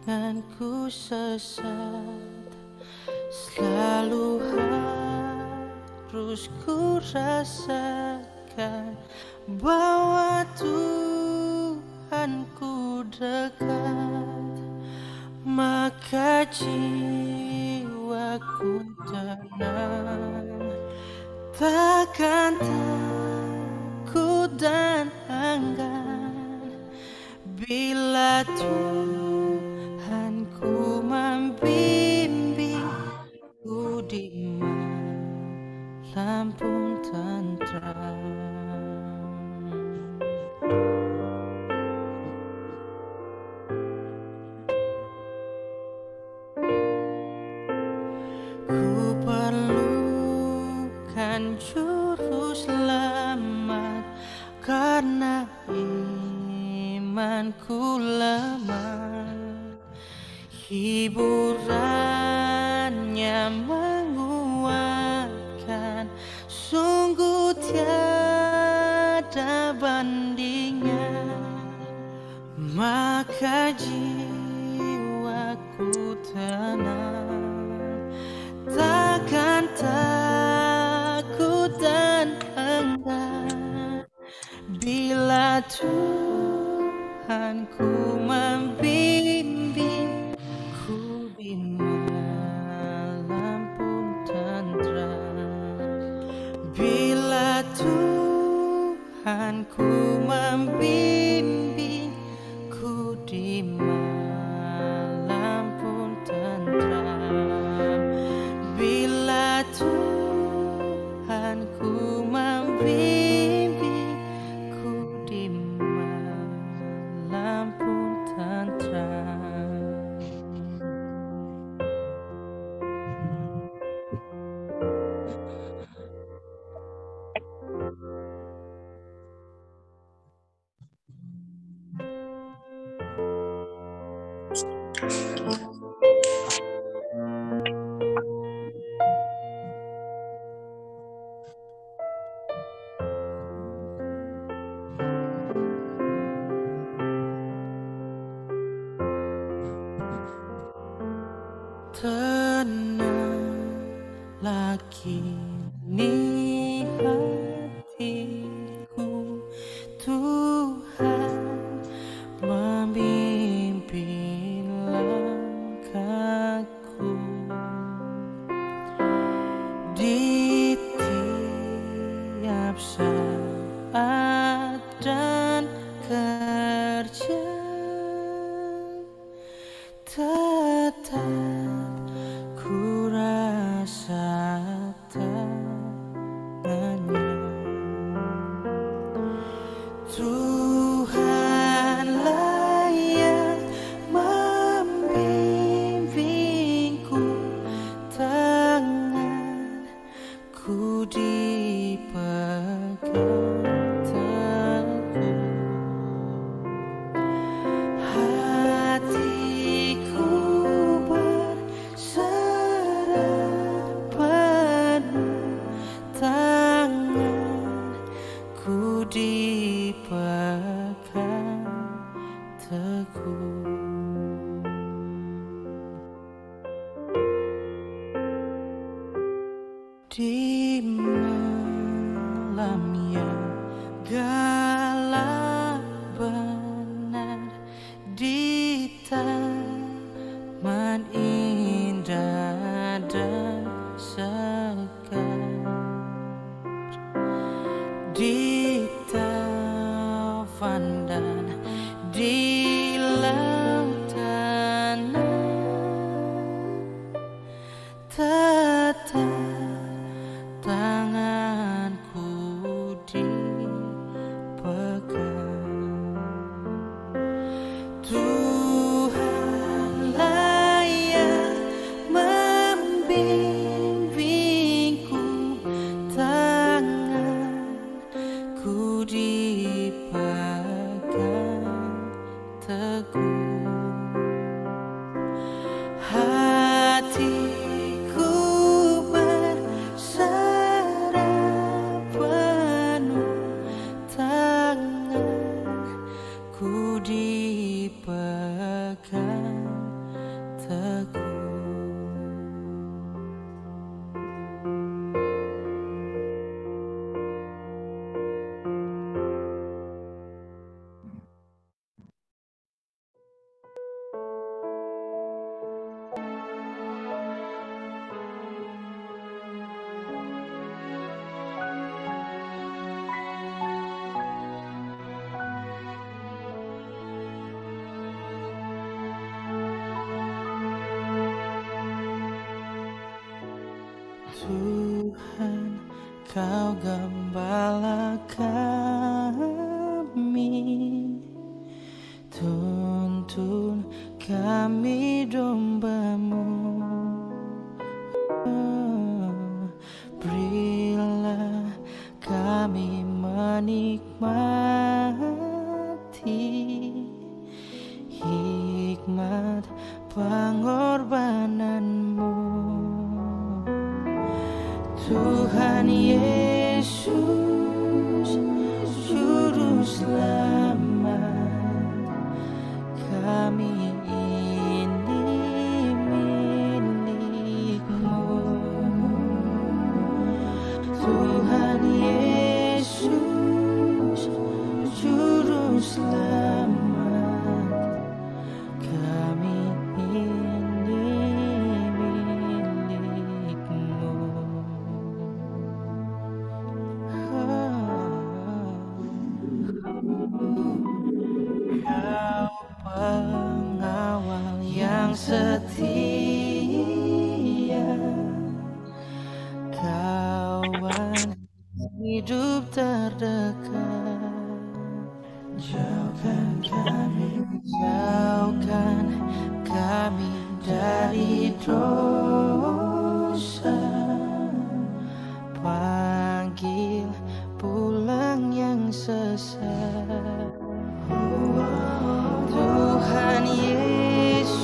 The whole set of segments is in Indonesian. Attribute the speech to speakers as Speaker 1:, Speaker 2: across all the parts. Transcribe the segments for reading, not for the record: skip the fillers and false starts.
Speaker 1: Dan ku sesat, selalu harus ku rasakan bahwa Tuhanku dekat, maka jiwaku tenang, takkan takut dan enggan bila Tuhanku membimbingku di malam pun tentram. Ku perlukan juru selamat karena imanku lemah. Hiburannya menguatkan, sungguh tiada bandingnya. Maka jiwaku tenang, takkan takut dan enggan bila Tuhanku membimbingku di malam pun tentram. Bila Tuhanku membimbingku di malam pun tentram. Bila Tuhanku membimbingku di malam pun tentram. Tenanglah kini hatiku, Tuhan memimpin langkahku di tiap saat dan kerja. Tetap ku rasa tangannya. Tuhanlah yang membimbingku, tanganku dipegang teguh. dipegang teguh. Di malam yang gelap benar, di taman indah dan segar, di taufan dan di lautan, tetap tanganku dipegang. Tuhanlah yang membimbingku, tanganku dipegang teguh. Hatiku berserah penuh, tanganku dipegang teguh. Tuhan, Kau gembala kami, tuntun kami domba-Mu. Berilah kami menikmati hikmat pengorbanan-Mu. Tuhan Yesus, Juru Selamat, kami ini milik-Mu. Tuhan Yesus, Juru Selamat, kami ini milik-Mu. Kau pengawal yang setia, kawan hidup terdekat. Jauhkan kami dari dosa, panggil pulang yang sesat. Tuhan Yesus,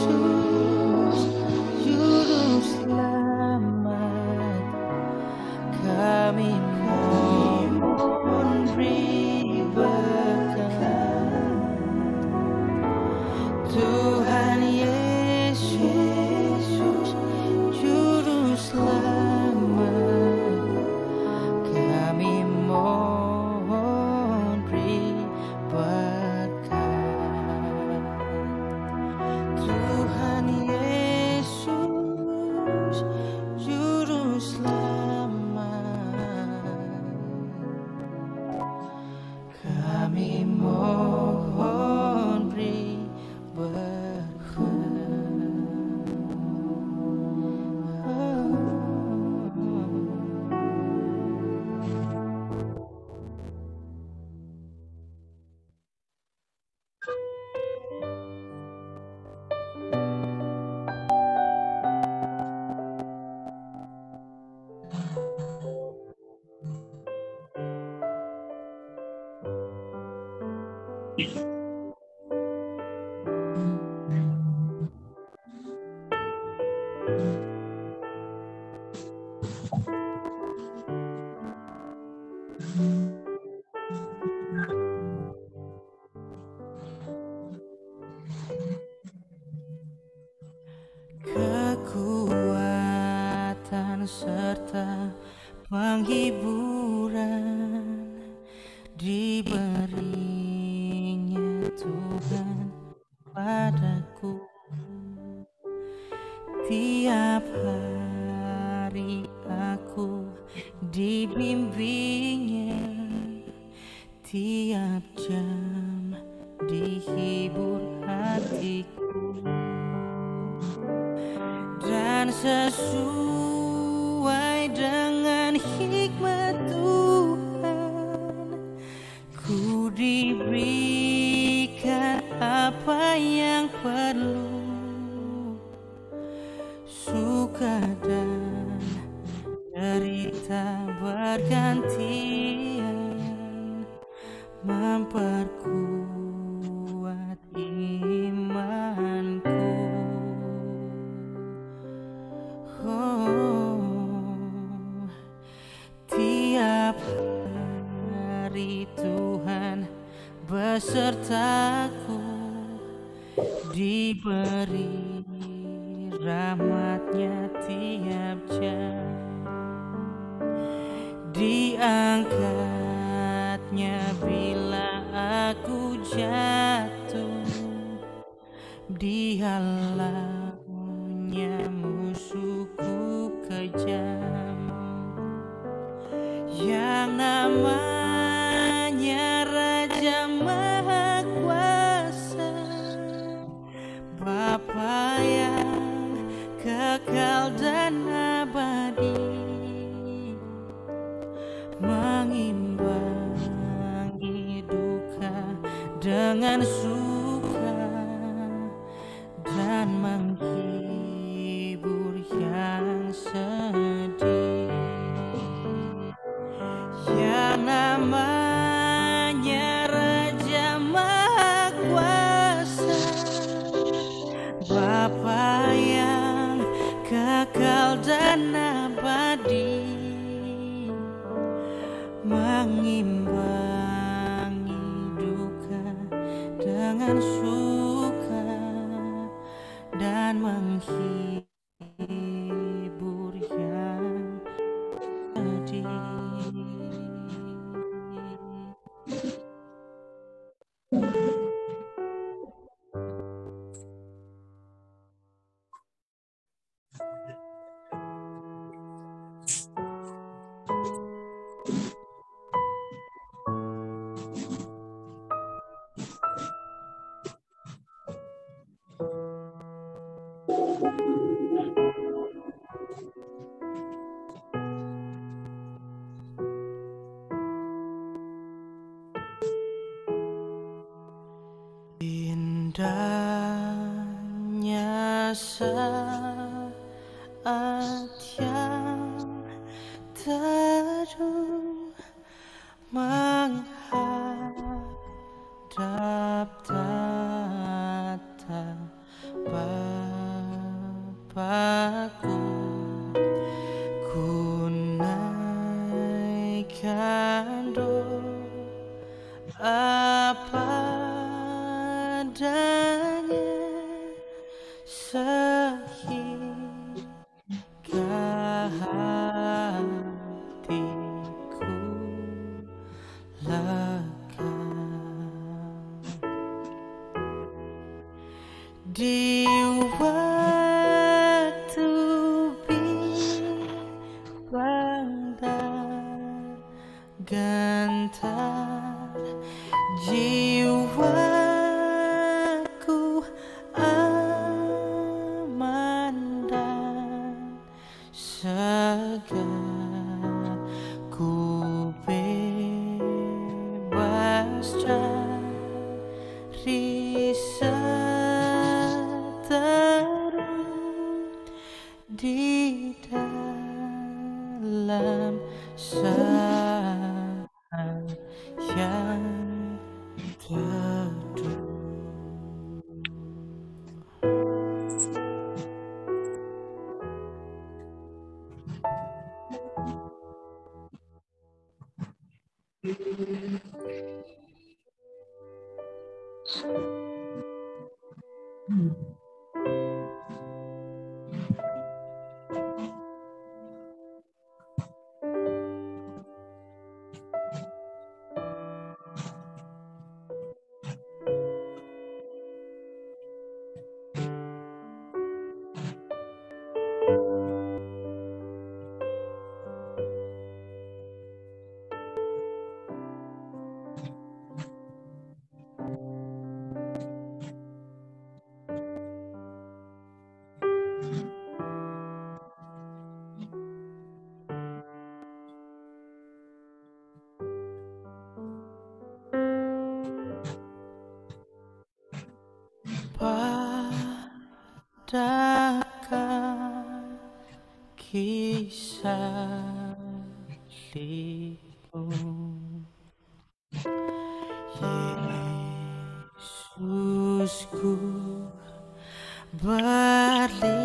Speaker 1: Juru Selamat, kami mohon beri berkat. Tuhan Yesus, Juru Selamat, kami mohon beri berkat. Tuhan Yesus, Juru Selamat, kami mohon beri berkat. serta penghiburan diberinya Tuhan padaku. Tiap hari aku dibimbingnya, tiap jam dihibur hatiku, dan sesuai dengan hikmat Tuhan ku diberikan apa yang perlu. Suka dan derita bergantian memperkuat imanku. Oh, tiap hari Tuhan besertaku, diberi rahmatnya tiap jam, diangkatnya bila aku jatuh, dihalaunya musuhku kejam. Yang namanya Raja Maha Kuasa, Bapa yang kekal dan abadi, mengimbangi duka dengan suka dan menghibur yang sedih. Yang namanya Raja Maha Kuasa, Bapa yang kekal dan abadi, mengimbangi duka dengan suka dan menghibur yang sedih. Indahnya saat yang teduh menghadap tatap Bapakku, ku naikkan doa padanya sehingga hatiku lega. Di waktu bimbang dan gentar, jiwaku aman dan segar, ku bebas cari seteru di dalam saat yang teduh. Adakah kisah liku Yesusku berlindung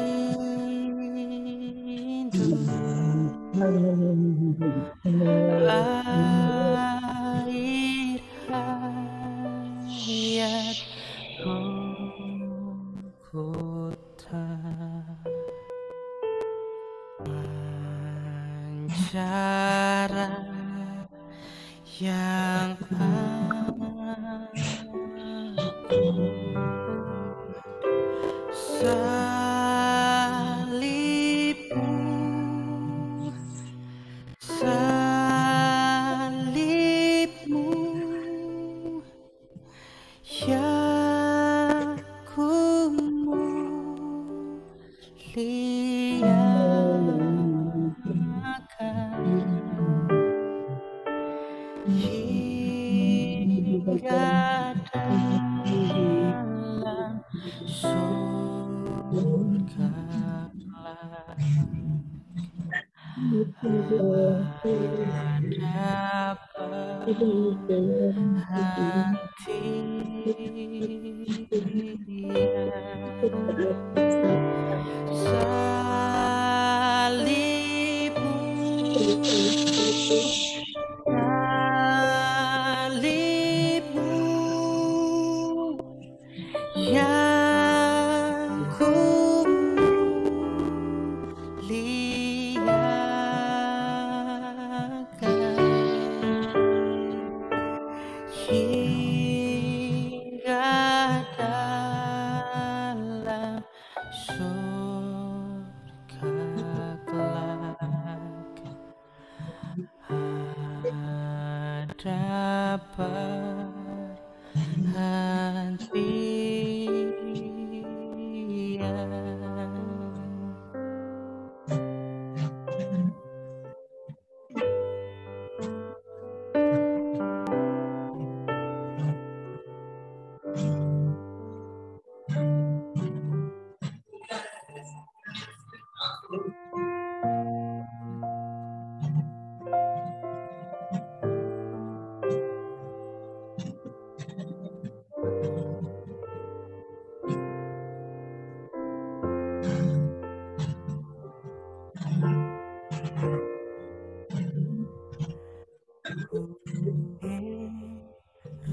Speaker 1: air hayat Golgota cara yang salibmu yang ku muliakan hingga dalam surga ada salibmu yang ku muliakan hingga dalam surga kelak ada perhentian.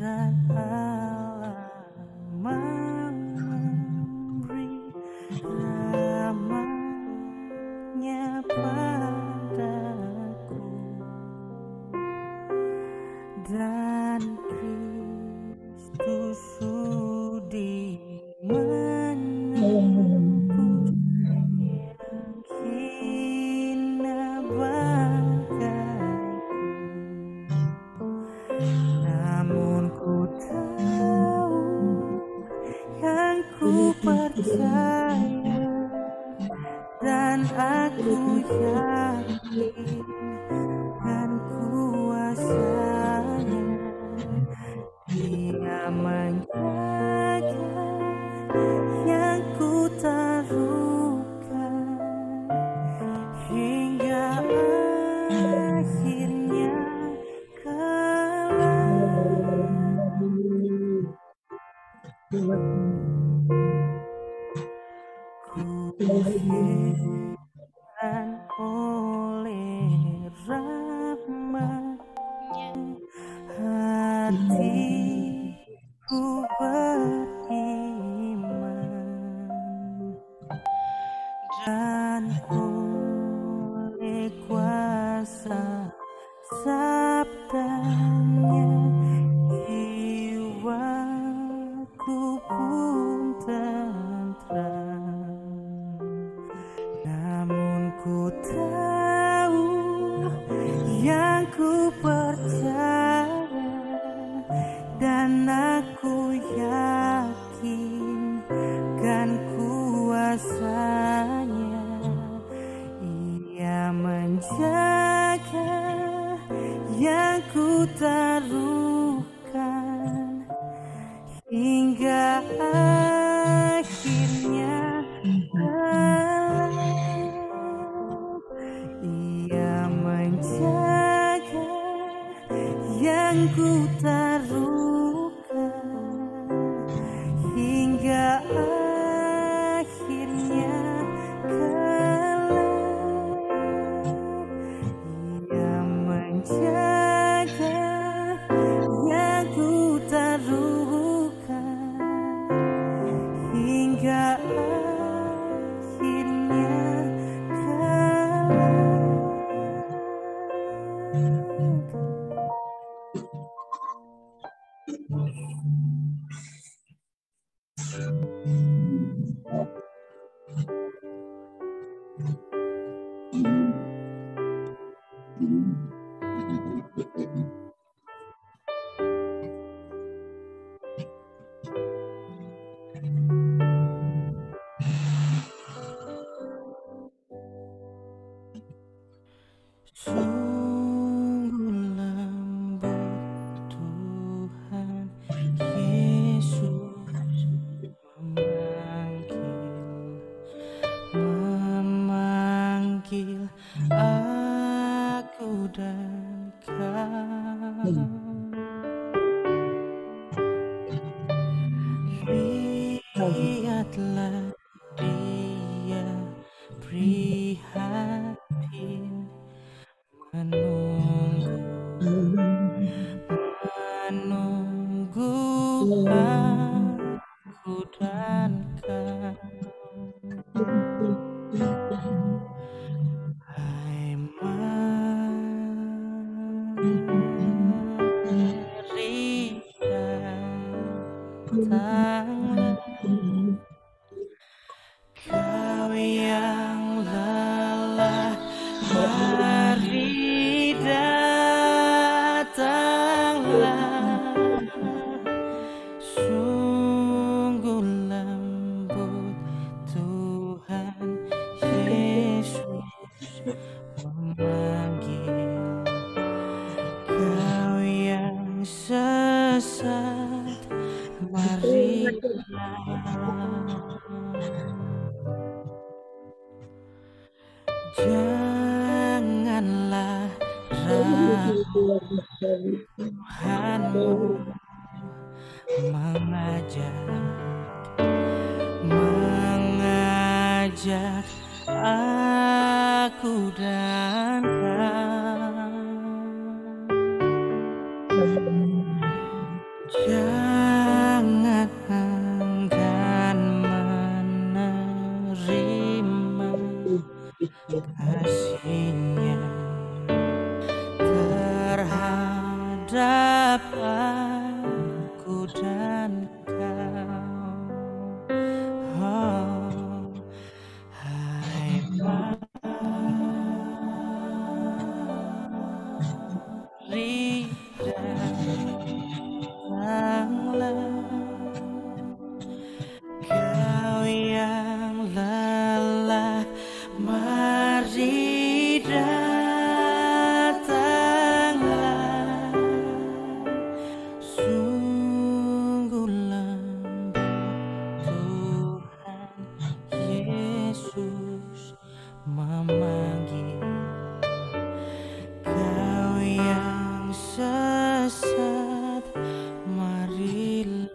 Speaker 1: Heran Allah memberi ramahnya padaku dan Kristus sudi menebus yang hina bagaiku. Namun ku tahu yang ku percaya dan aku yakin dan kuasanya Dia menjaga yang ku taruhkan hingga akhirnya ku heran oleh rahmat-Nya, hatiku beriman dan oleh kuasa sabdanya jiwaku pun tentram. Namun ku tahu yang ku percaya dan aku yakin kan kuasanya Ia menjaga yang ku taruhkan hingga akhirnya terluka hingga akhirnya kau. Sungguh lembut Tuhan Yesus memanggil aku dan kau. Lihatlah dia prihatin menunggu aku dan kau. Hai mari datanglah kau yang lelah, mari datanglah. Sungguh lembut Tuhan Yesus memanggil kau yang sesat, marilah. Janganlah ragu, Tuhanmu mengajak aku dan kau. Jangan enggan menerima kasih-Nya terhadap aku dan kau. Oh, hai mari datanglah kau yang lelah, mari datanglah. Sungguh lembut Tuhan Yesus memanggil kau yang sesat, marilah.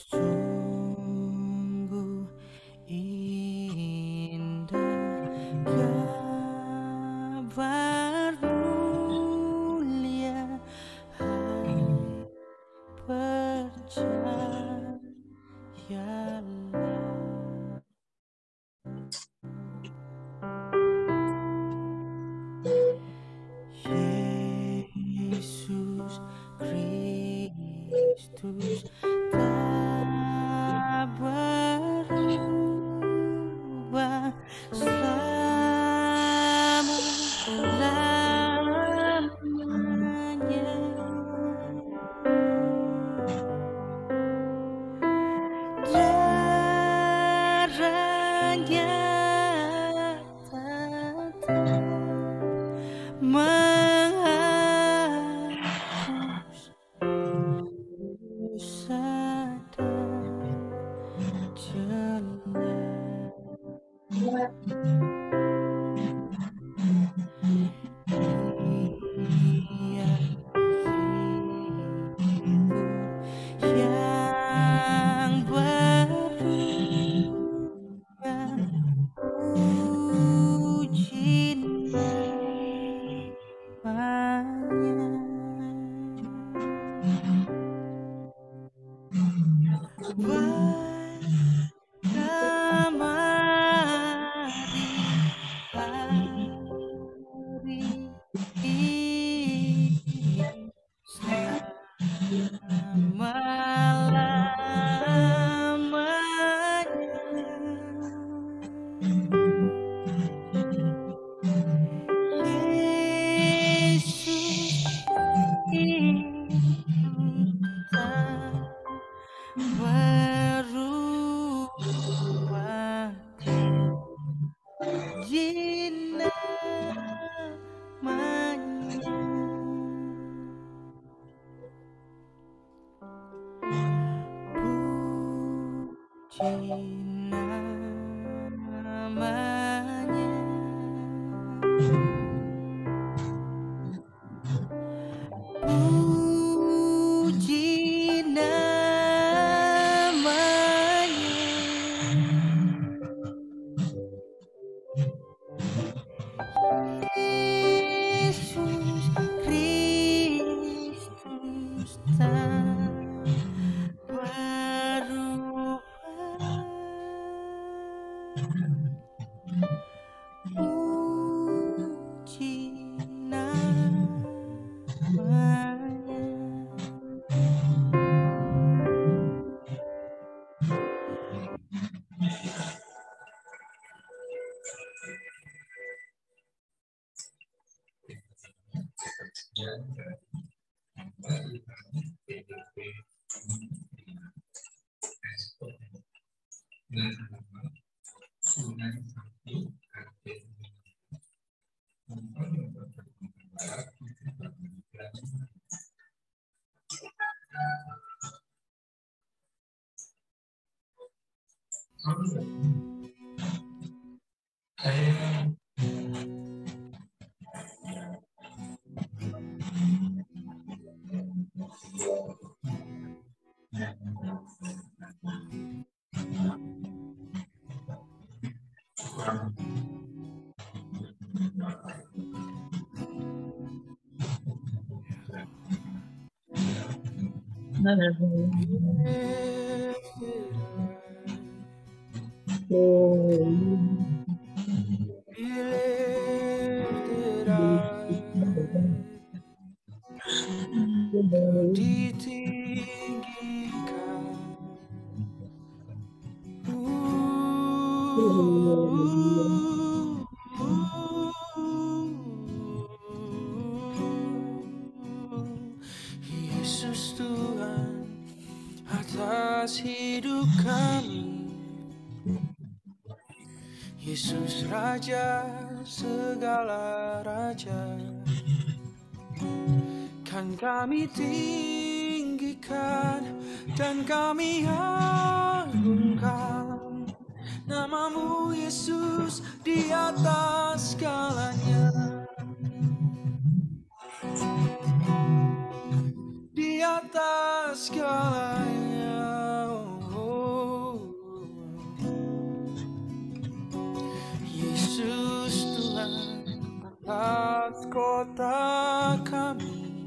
Speaker 1: Sungguh indah kabar mulia Yesus Tuhan atas hidup kami, Yesus Raja segala raja, kan kami tinggikan dan kami agungkan namamu Yesus di atas segalanya, di atas segalanya. Yesus Tuhan atas kota kami,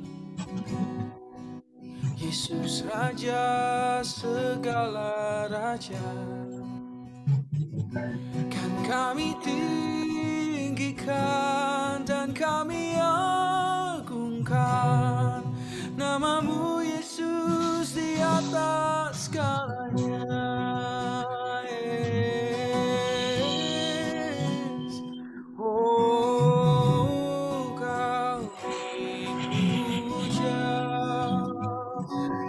Speaker 1: Yesus Raja segala raja, kan kami tinggikan dan kami agungkan namamu Yesus di atas segalanya. Oh, kau dipuja,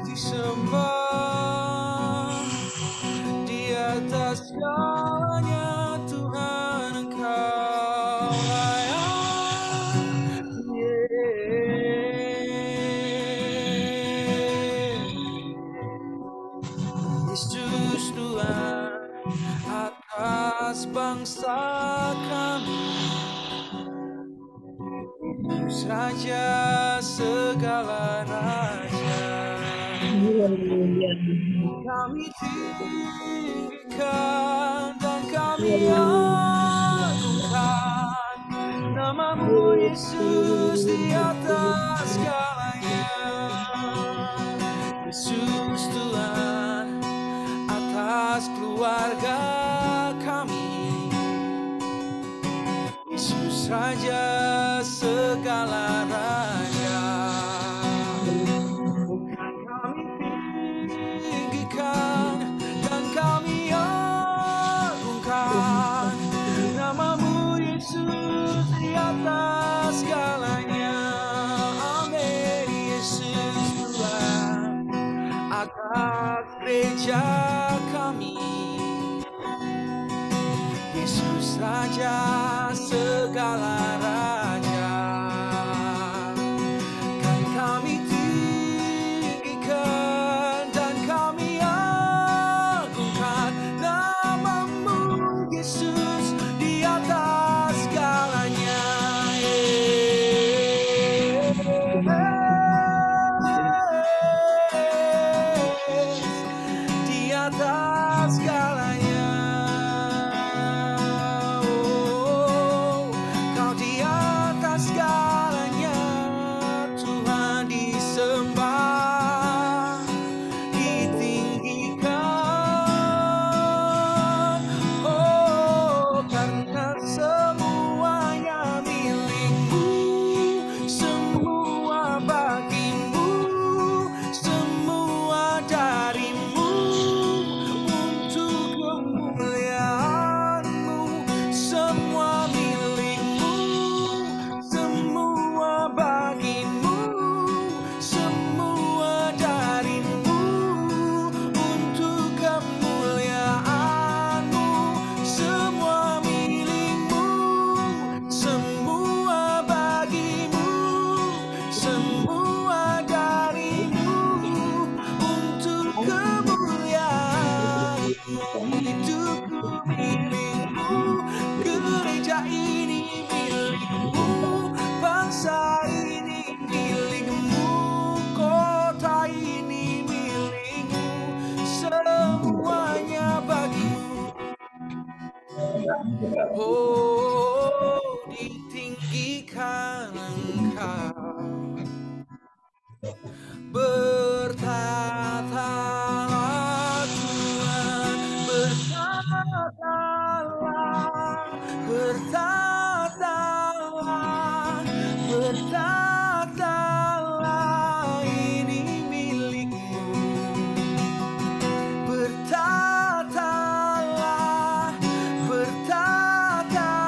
Speaker 1: disembah di atas segalanya, Tuhan Engkau layak. Yesus Tuhan atas bangsa kami, Yesus Raja segala raja, kami tinggikan dan kami agungkan Namamu Yesus di atas segalanya. Yesus Tuhan atas keluarga kami. Yesus Raja segala raja. Bukan kami tinggikan dan kami agungkan namamu Yesus di atas segalanya. Amin. Yesus Tuhan atas gereja kami. Yesus Raja segala raja. Kan kami tinggikan dan kami agungkan namamu Yesus di atas segalanya. Di atas segalanya. Oh, kau di atas segalanya. Tuhan disembah, ditinggikan. Oh, karena semuanya milikmu, semua bagimu, semua darimu, untuk kemuliaanmu. Semua milikmu, semua bagimu, semua darimu, untuk kemuliaanmu. Semua milikmu, semua bagimu, semua darimu, untuk kemuliaanmu. Hidupku milikmu, gereja ini milikmu, bangsa ini milikmu, kota ini milikmu, semuanya bagimu. Oh, ditinggikan Engkau, bertatalah Tuhan, bertatalah, bertatalah, bertatalah, ini milikmu. Bertatalah, bertatalah,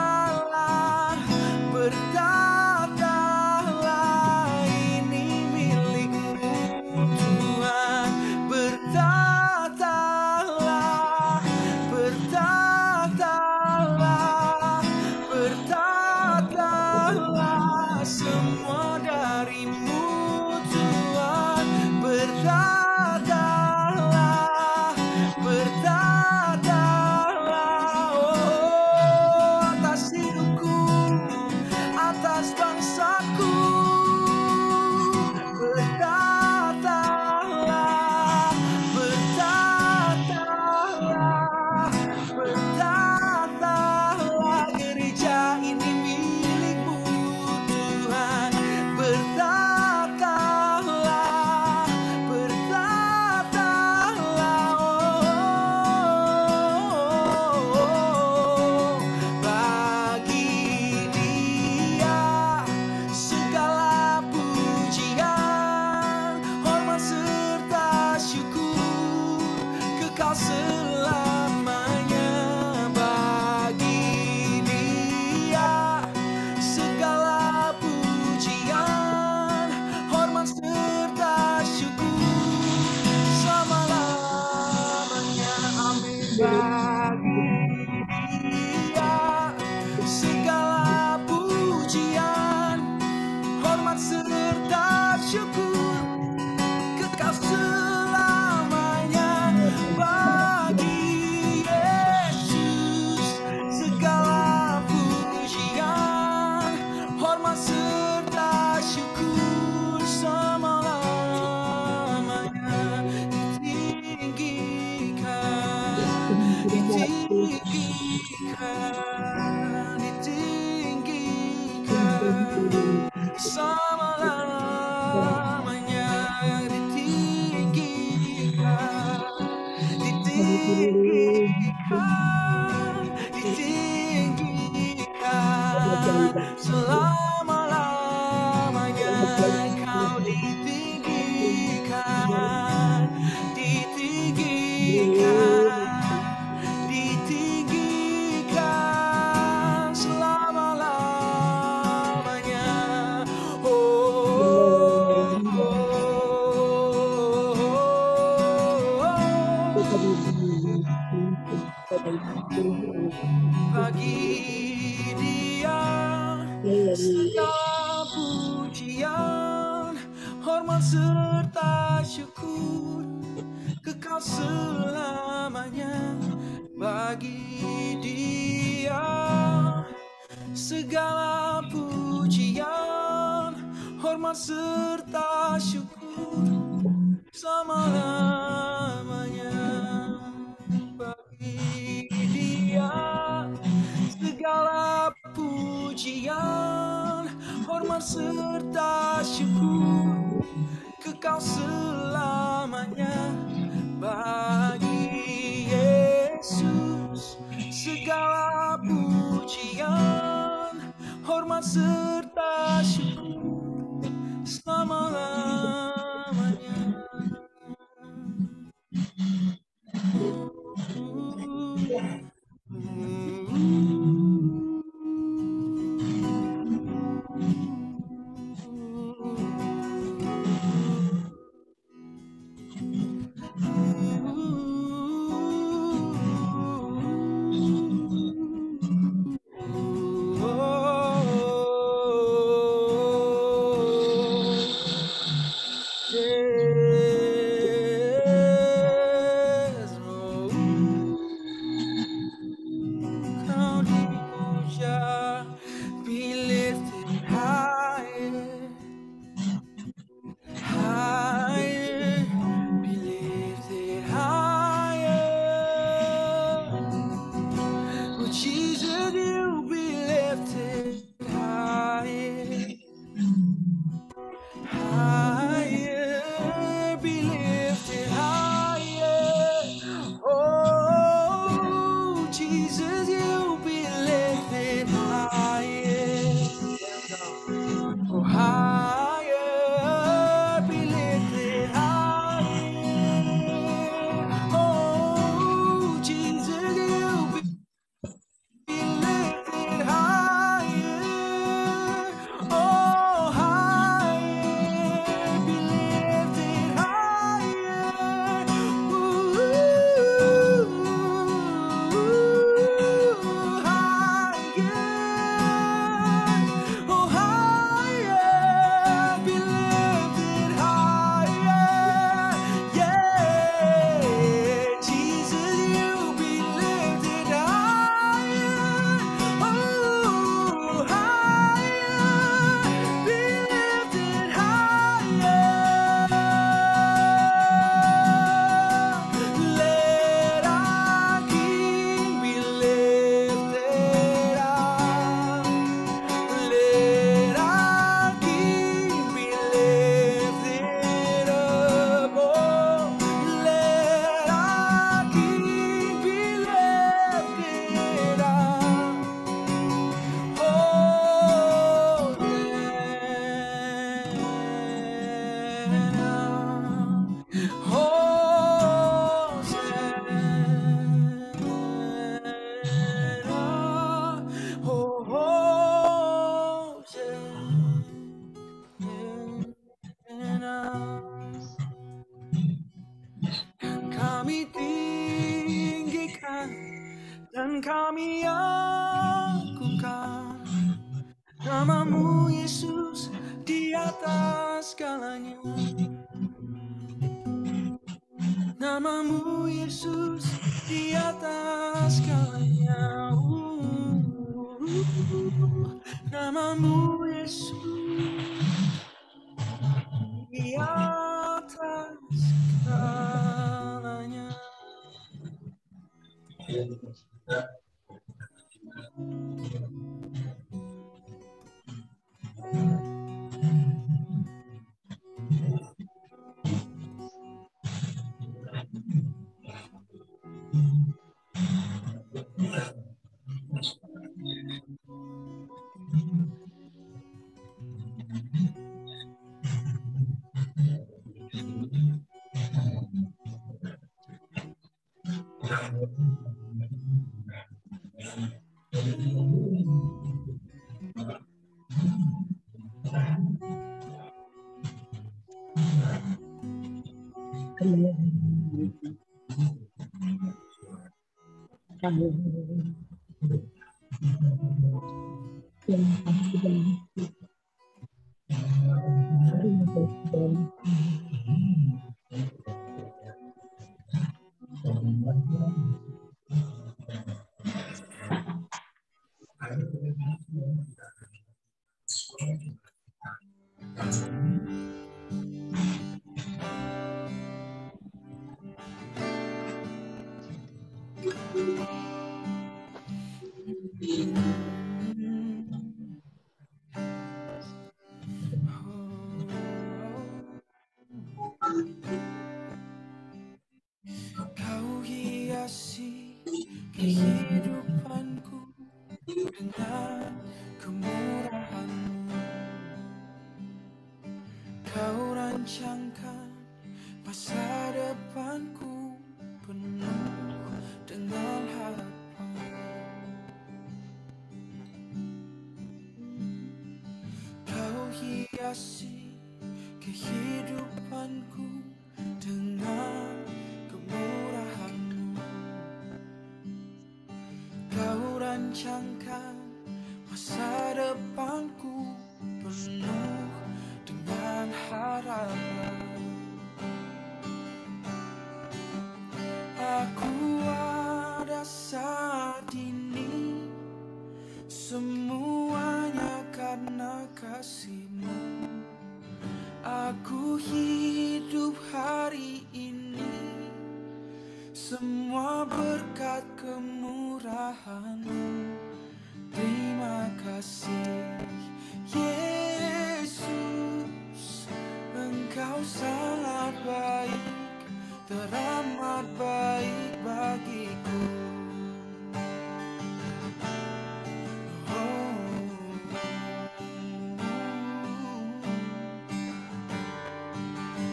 Speaker 1: hormat serta syukur kekal selamanya bagi Dia. Segala pujian, hormat serta syukur selama-lamanya bagi Dia. Segala pujian, hormat serta syukur kekal selamanya bagi Yesus. Segala pujian, hormat serta syukur selama-lamanya. Kami tinggikan dan kami agungkan nama-Mu Yesus di atas segalanya. Nama-Mu Yesus di atas segalanya. Nama-Mu Yesus di atas segalanya. Kau hiasi kehidupanku dengan kemurahan-Mu. Kau rancangkan masa depanku penuh dengan harapan. Kau hiasi kehidupanku dengan kemurahan-Mu. Kau rancangkan masa depanku penuh dengan harapan. Aku ada saat ini, semuanya karena kasih-Mu. Aku hidup hari ini, semua berkat kemurahan-Mu. Terima kasih Yesus, Engkau sangat baik, teramat baik bagiku.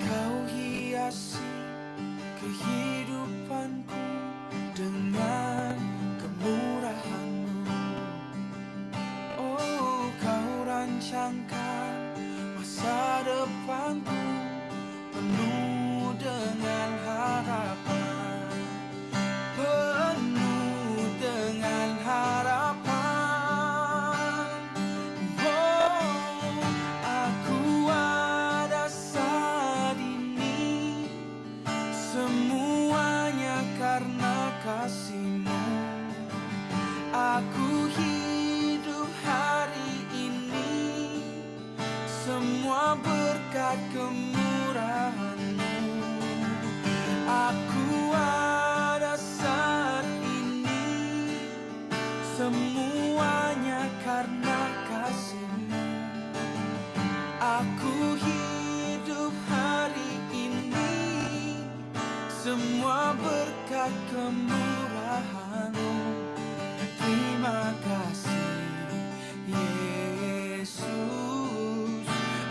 Speaker 1: Kau hiasi kehidupanku dengan kemurahan-Mu. Oh, Kau rancangkan masa depanku penuh dengan harapan, penuh dengan harapan. Oh, aku ada saat ini, semuanya karena kasih-Mu. Aku hidup hari ini, semua berkat kemurahan-Mu. Aku ada saat ini, semuanya karena kasih-Mu. Aku hidup hari ini, semua berkat kemurahan-Mu. Terima kasih Yesus,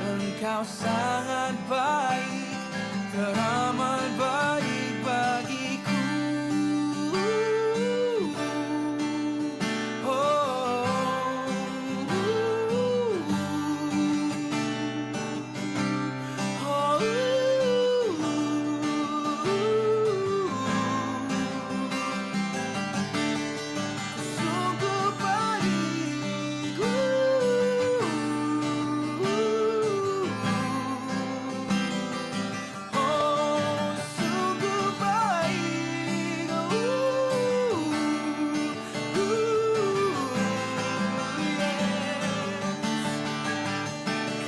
Speaker 1: Engkau sangat baik, teramat baik bagiku. Sungguh baik, sungguh baik,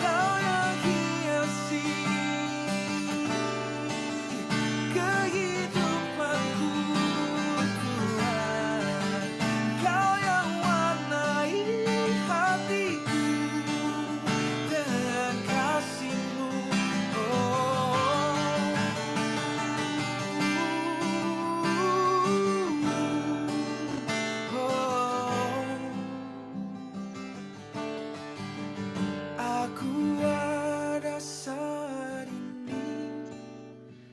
Speaker 1: Kau yang hiasi kehidupanku, Tuhan. Kau yang warnai hatiku dengan kasih-Mu. Aku ada saat ini,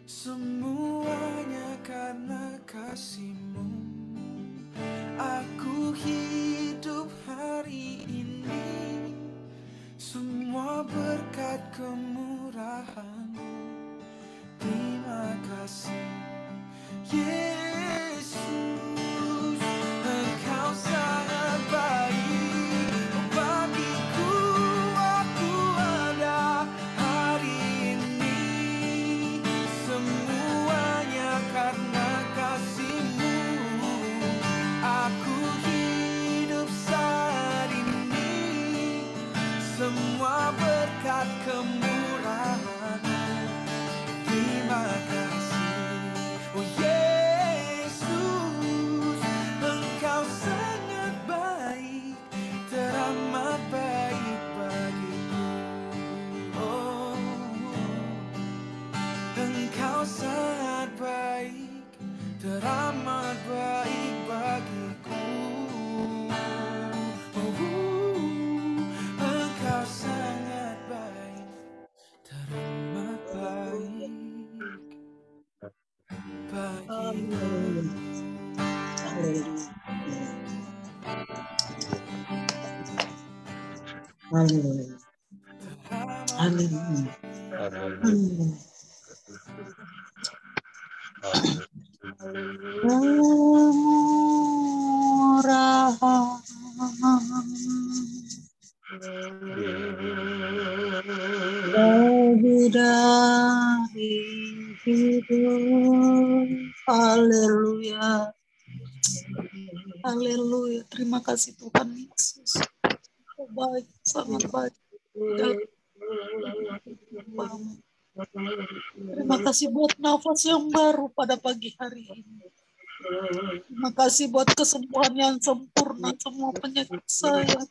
Speaker 1: semuanya karena kasih-Mu. Aku hidup hari ini, semua berkat kemurahan-Mu. Terima kasih Yesus, Engkau sangat baik bagiku. Aku ada hari Engkau sangat baik, teramat baik bagiku. Engkau sangat baik, teramat baik bagiku.
Speaker 2: Dari hidup. Haleluya. Haleluya. Terima kasih Tuhan Yesus. Kau baik, sangat baik. Dalam kehidupanmu. Terima kasih buat nafas yang baru pada pagi hari ini. Terima kasih buat kesembuhan yang sempurna semua penyakit saya.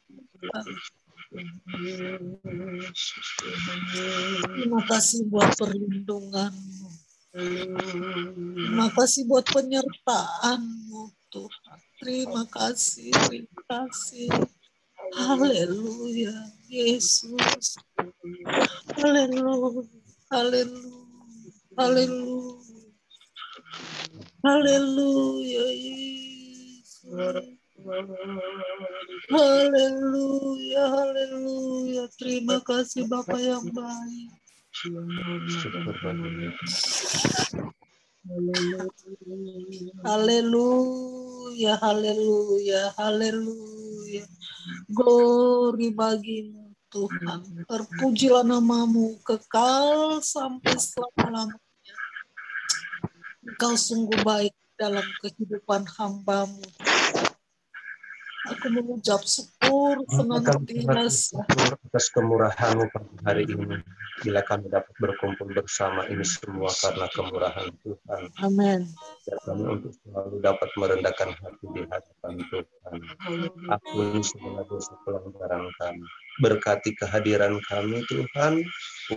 Speaker 2: Terima kasih buat perlindungan-Mu. Terima kasih buat penyertaan-Mu, Tuhan. Terima kasih, terima kasih. Haleluya, Yesus. Haleluya, haleluya, haleluya. Haleluya, Yesus. Haleluya, haleluya. Terima kasih Bapa yang baik. Haleluya, haleluya, haleluya. Glory bagimu Tuhan. Terpujilah namamu kekal sampai selama-lamanya. Engkau sungguh baik dalam kehidupan hamba-Mu. Aku mengucap syukur senantiasa
Speaker 3: atas kemurahan-Mu pada hari ini. Bila kami dapat berkumpul bersama ini semua karena kemurahan Tuhan.
Speaker 2: Amin.
Speaker 3: Dan kami untuk selalu dapat merendahkan hati di hadapan Tuhan. Ampuni segala dosa pelanggaran kami. Berkati kehadiran kami Tuhan.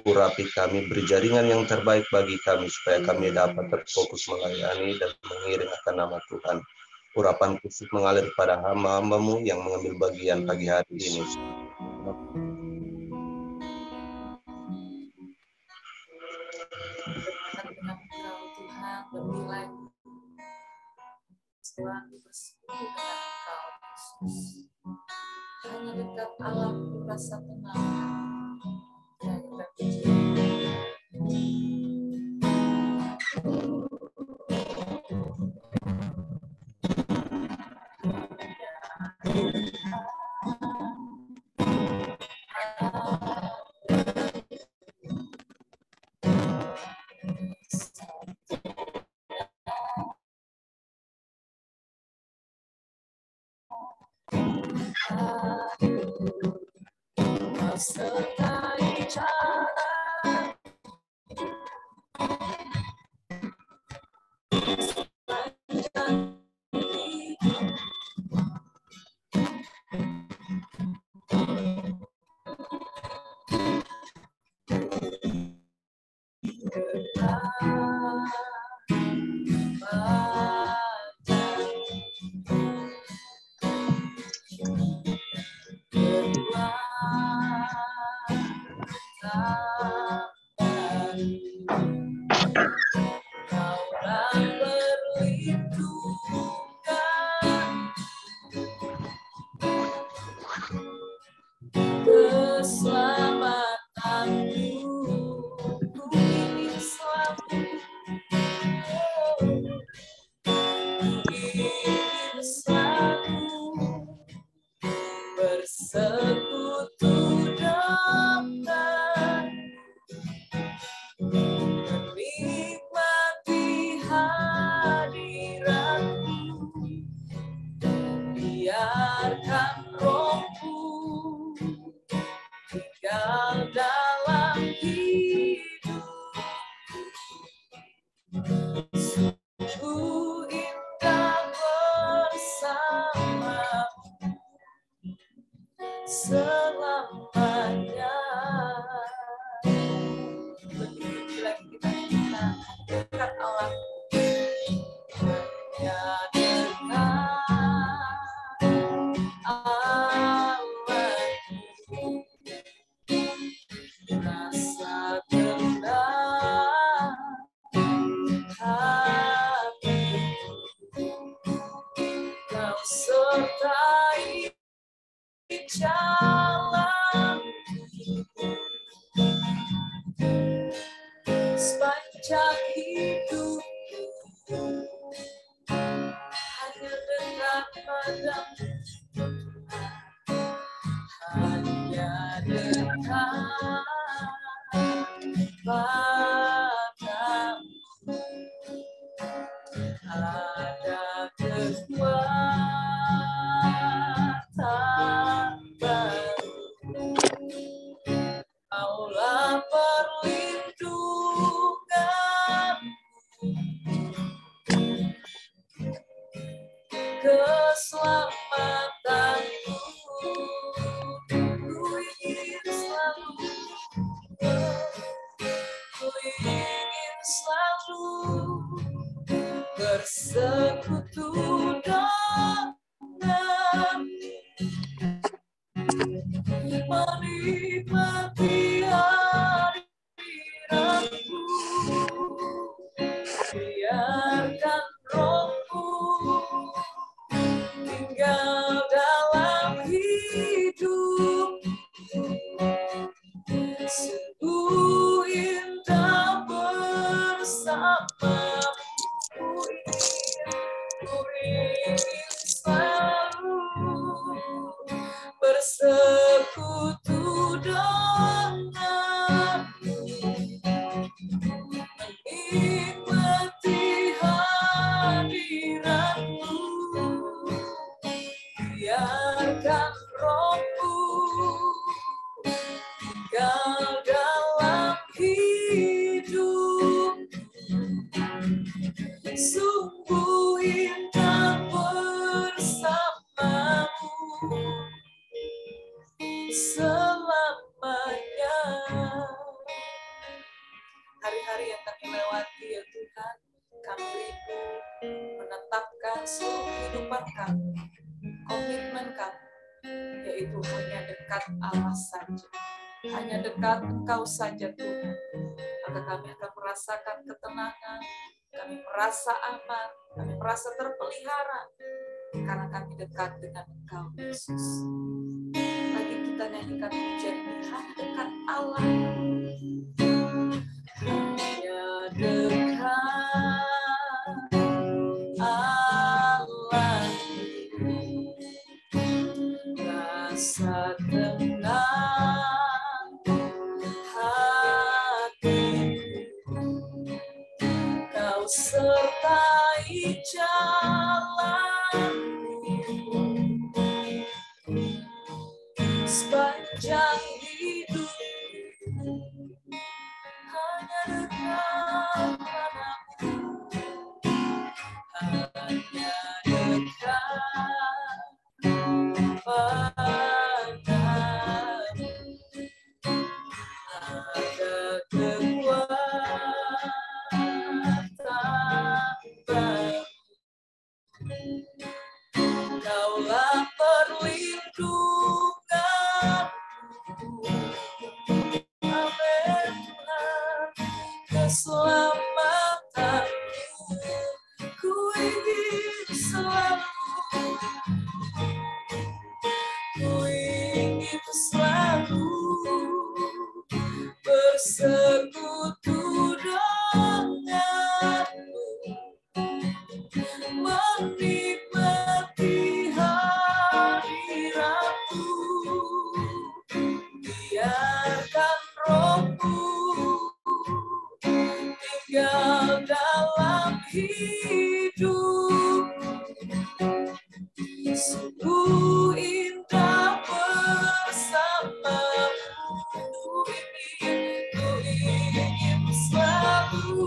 Speaker 3: Urapi kami, beri jaringan yang terbaik bagi kami supaya kami dapat terfokus melayani dan mengiring akan nama Tuhan. Urapan khusus mengalir pada hamba-Hamba-Mu yang mengambil bagian pagi hari ini.
Speaker 4: Benar-benar Engkau Tuhan lebih lagi selalu bersekutu dengan Engkau Yesus. Hanya dekat Allah rasa tenang dan terpuji. Sertai jalan bersekutu dekat, menikmati sepanjang hidupku hanya dekat padamu, hanya dekat padamu. Ada kekuatan baru, Kaulah perlindunganku, keselamatanku. Ku ingin selalu bersekutu denganmu, menikmati hadiratmu. Biarkan Rohmu tinggal dalam hidup. Sungguh indah bersamamu. Ku ingin selalu bersekutu denganmu, menikmati hadiratmu. Biarkan Rohmu tinggal dalam hidup. Sungguh indah bersamamu selamanya. Hari-hari yang kami lewati ya Tuhan, kami rindu menetapkan seluruh kehidupan kami, komitmen kami, yaitu hanya dekat Allah saja, hanya dekat Engkau saja Tuhan. Maka kami akan merasakan ketenangan, kami merasa aman, kami merasa terpelihara, karena kami dekat dengan Engkau Yesus. Lagi kita nyanyikan pujian ini, hanya dekat Allah, hanya dekat Allah, rasa tenang hatiku, Kau sertai jalanku sepanjang hidupku, hanya dekat padamu, hanya dekat padamu. Ada kekuatan baru, Kaulah perlindunganku. Amin Tuhan, keselamatanmu. Ku ingin selalu bersekutu denganmu, menikmati hadiratmu. Biarkan Rohmu tinggal dalam hidup. Sungguh indah bersamamu. Ku ingin selalu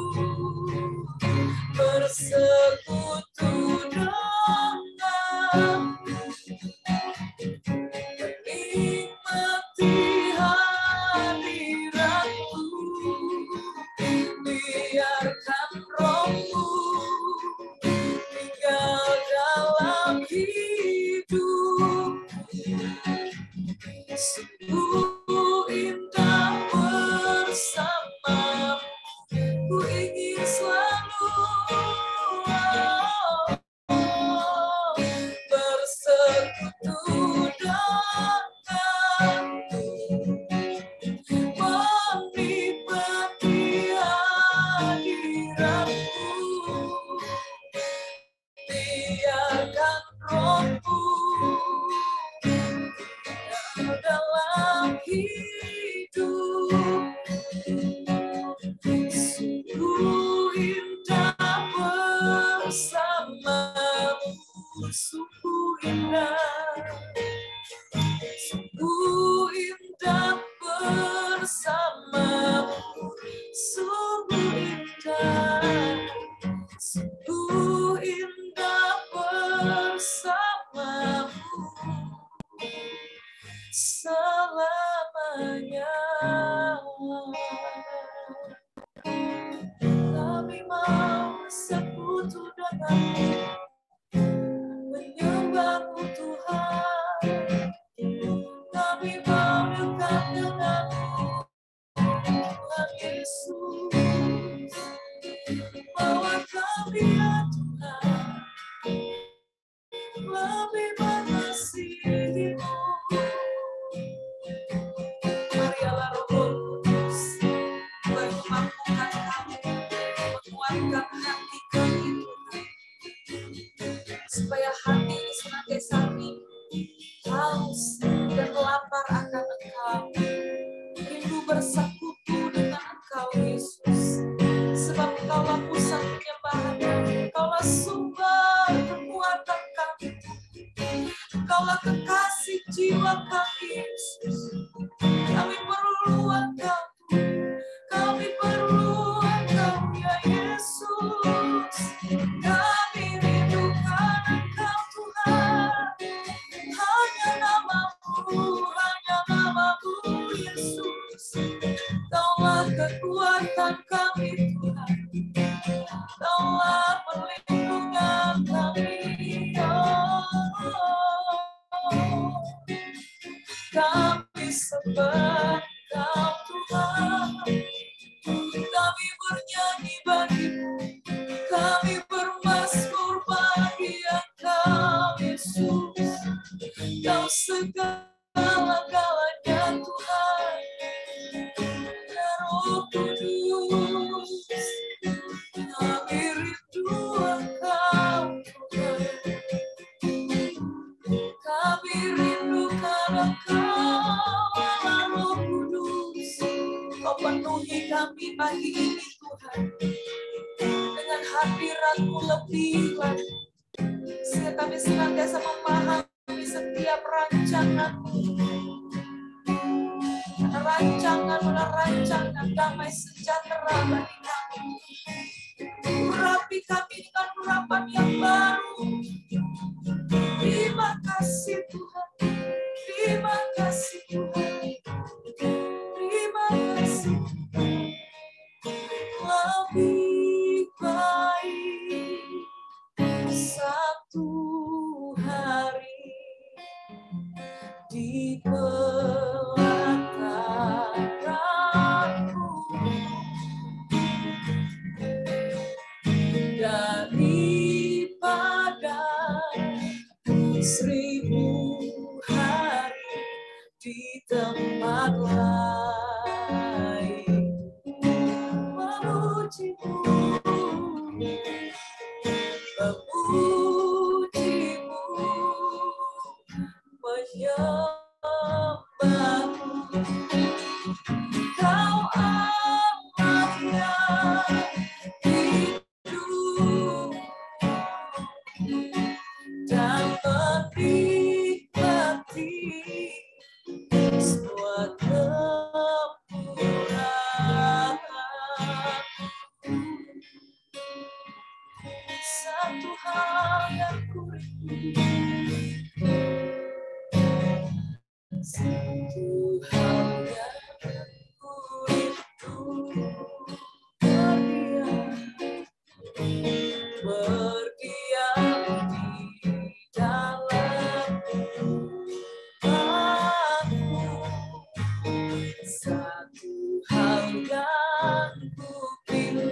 Speaker 4: bersekutu denganmu, menikmati hadiratmu. Biarkan Rohmu tinggal dalam hidup. Sungguh indah bersamamu. Ku ingin selalu bersekutu denganmu, menikmati hadiratmu. indah, sungguh indah bersamamu selamanya. Kami mau bersekutu denganmu, menyembahmu Tuhan. Kami mau dekat denganmu Tuhan Yesus. Bawa kami ya Tuhan, lebih mengasihimu. Marialah Roh Kudus, mulai memampukan kami, menguatkan hati kami Tuhan, supaya hati ini senantiasa haus dan lapar akan Engkau, rindu bersekutu dengan Engkau Yesus, sebab Engkaulah pusat penyembahan kami, Engkaulah sumber kekuatan kami, Engkaulah kekasih jiwa kami Yesus. Kami perlu Engkau, kami perlu Engkau ya Yesus. Kami rindukan Engkau Tuhan, hanya namamu Yesus. Kaulah kekuatan kami Tuhan, Kaulah perlindungan kami. Kami sembah Kau Tuhan, kami bernyanyi bagimu, kami bermazmur bagi Engkau Yesus. Kau segala-galanya Tuhan, ya Roh Kudus, kami rindu Engkau Tuhan, kami rindukan Engkau Allah Roh Kudus. Kau penuhi kami pagi ini Tuhan, dengan hadirat-Mu lebih lagi, sehingga kami senantiasa memahami setiap rancangan-Mu. Karena rancangan-Mu adalah rancangan damai sejahtera bagi kami. Urapi kami dengan urapan yang baru. Terima kasih Tuhan, terima kasih Tuhan, terima kasih. Lebih baik satu hari di pelataranmu daripada 1000 hari di tempat lain. Memujimu, menyembahmu. Kau Allah yang hidup dan menikmati semua kemurahan. Satu hal yang ku rindu, satu hal yang ku rindu, berdiam di dalam Tuhanku. Satu hal yang ku pilih,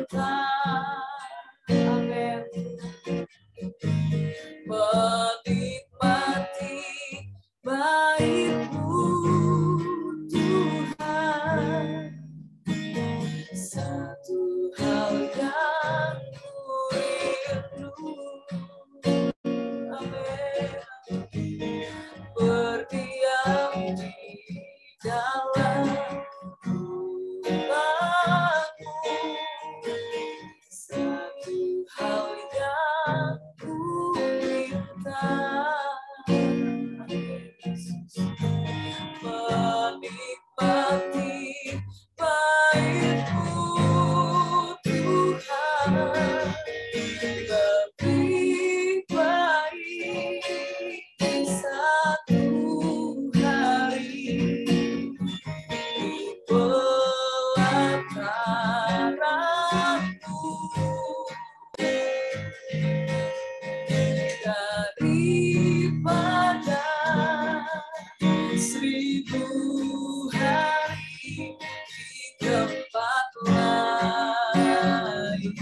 Speaker 4: daripada 1000 hari di tempat lain.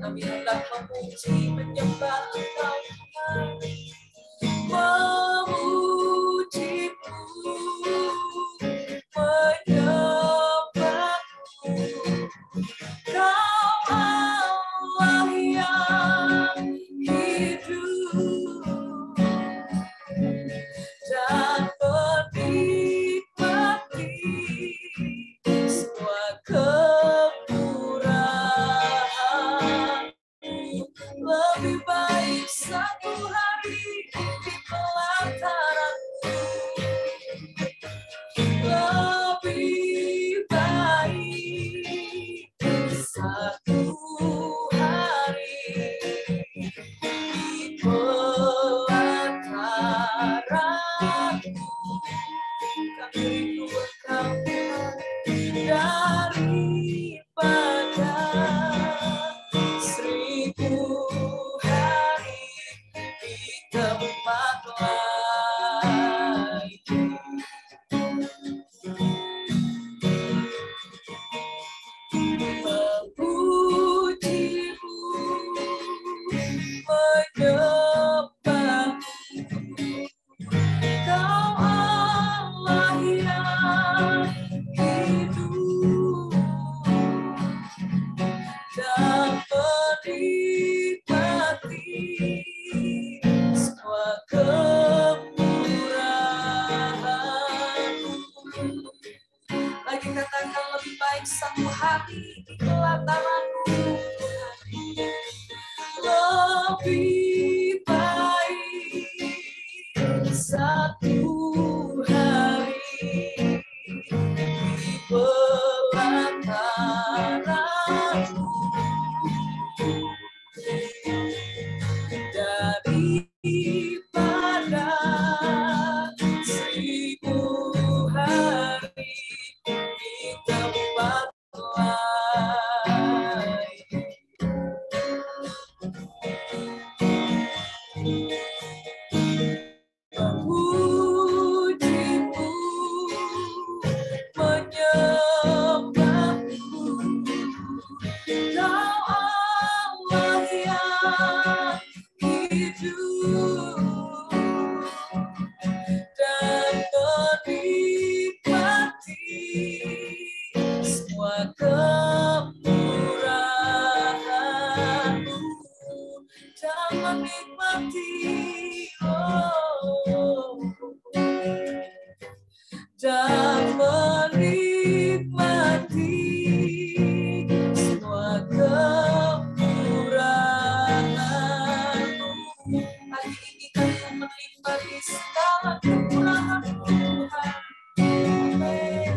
Speaker 4: Kami hendak memuji menyembah Engkau Tuhan, memuji-Mu, menyembah-Mu. Kau Allah yang hidup dan menikmati semua kemurahan-Mu. Lebih baik satu hari di pelataran-Mu, lebih baik satu hari di pelataran-Mu. Kami rindu Engkau Tuhan, daripada 1000 hari di tempat lain. Memuji-Mu, menyembah-Mu. Kau Allah yang hidup dan menikmati semua kemurahan-Mu. Lagi katakan lebih baik satu hari di pelataran-Mu, lebih baik satu hari di pelataran-Mu daripada 1000 hari di tempat lain. Memuji-Mu, menyembah-Mu. Kau Allah yang hidup dan menikmati semua kemurahan-Mu, dan menikmati dan menikmati semua kemurahan-Mu. Hari ini kami menikmati segala kemurahan-Mu Tuhan. Amin.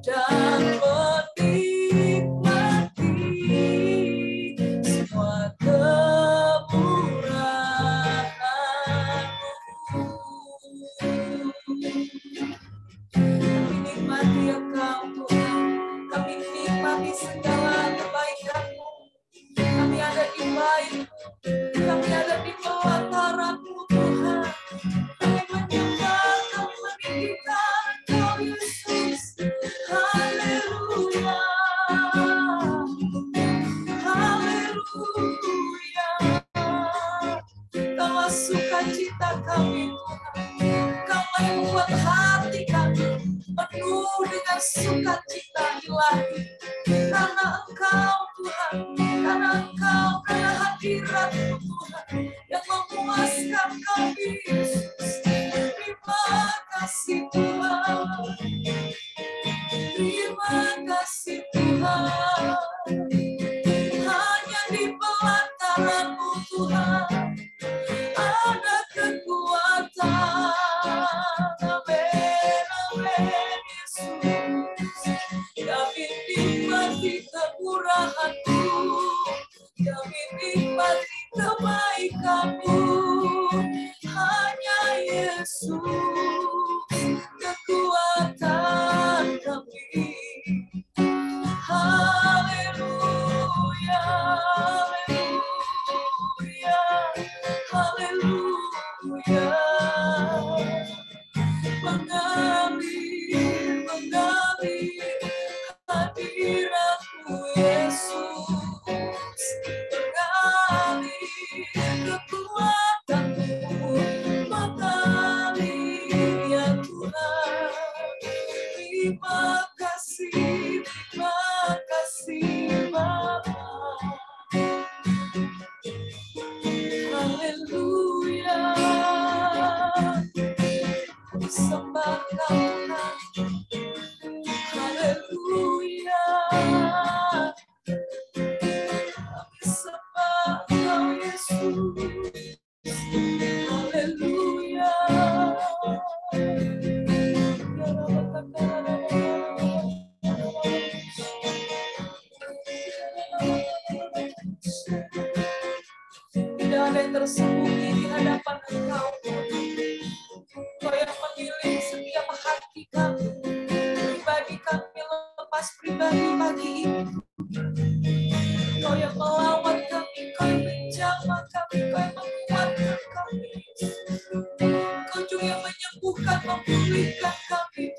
Speaker 4: Dan menikmati semua kemurahan-Mu. Kami nikmati Engkau Tuhan, kami nikmati segala kebaikan-Mu. Kami ada di baik-Mu, kami ada di pelataran-Mu Tuhan. Kami menyembah, kami meninggikan Engkau Yesus. Haleluya, haleluya. Kaulah sukacita kami Tuhan, Kaulah yang membuat hati kami penuh dengan sukacita ilahi. Karena Engkau Tuhan, karena Engkau, karena hadirat-Mu Tuhan yang memuaskan kami Yesus. Terima kasih Tuhan, terima kasih Tuhan. Hanya di pelataran-Mu Tuhan ada kekuatan. Amin, amin Yesus. Kami nikmati kemurahan-Mu, kami nikmati kebaikan-Mu. Hanya Yesus kekuatan kami. Haleluya. ada yang tersembunyi di hadapan Engkau. Engkau yang memilih setiap hati kami, pribadi kami lepas pribadi pagi ini. Engkau yang melawat kami, Engkau yang menjamah kami, Engkau yang menguatkan kami. Engkau juga yang menyembuhkan, memulihkan kami.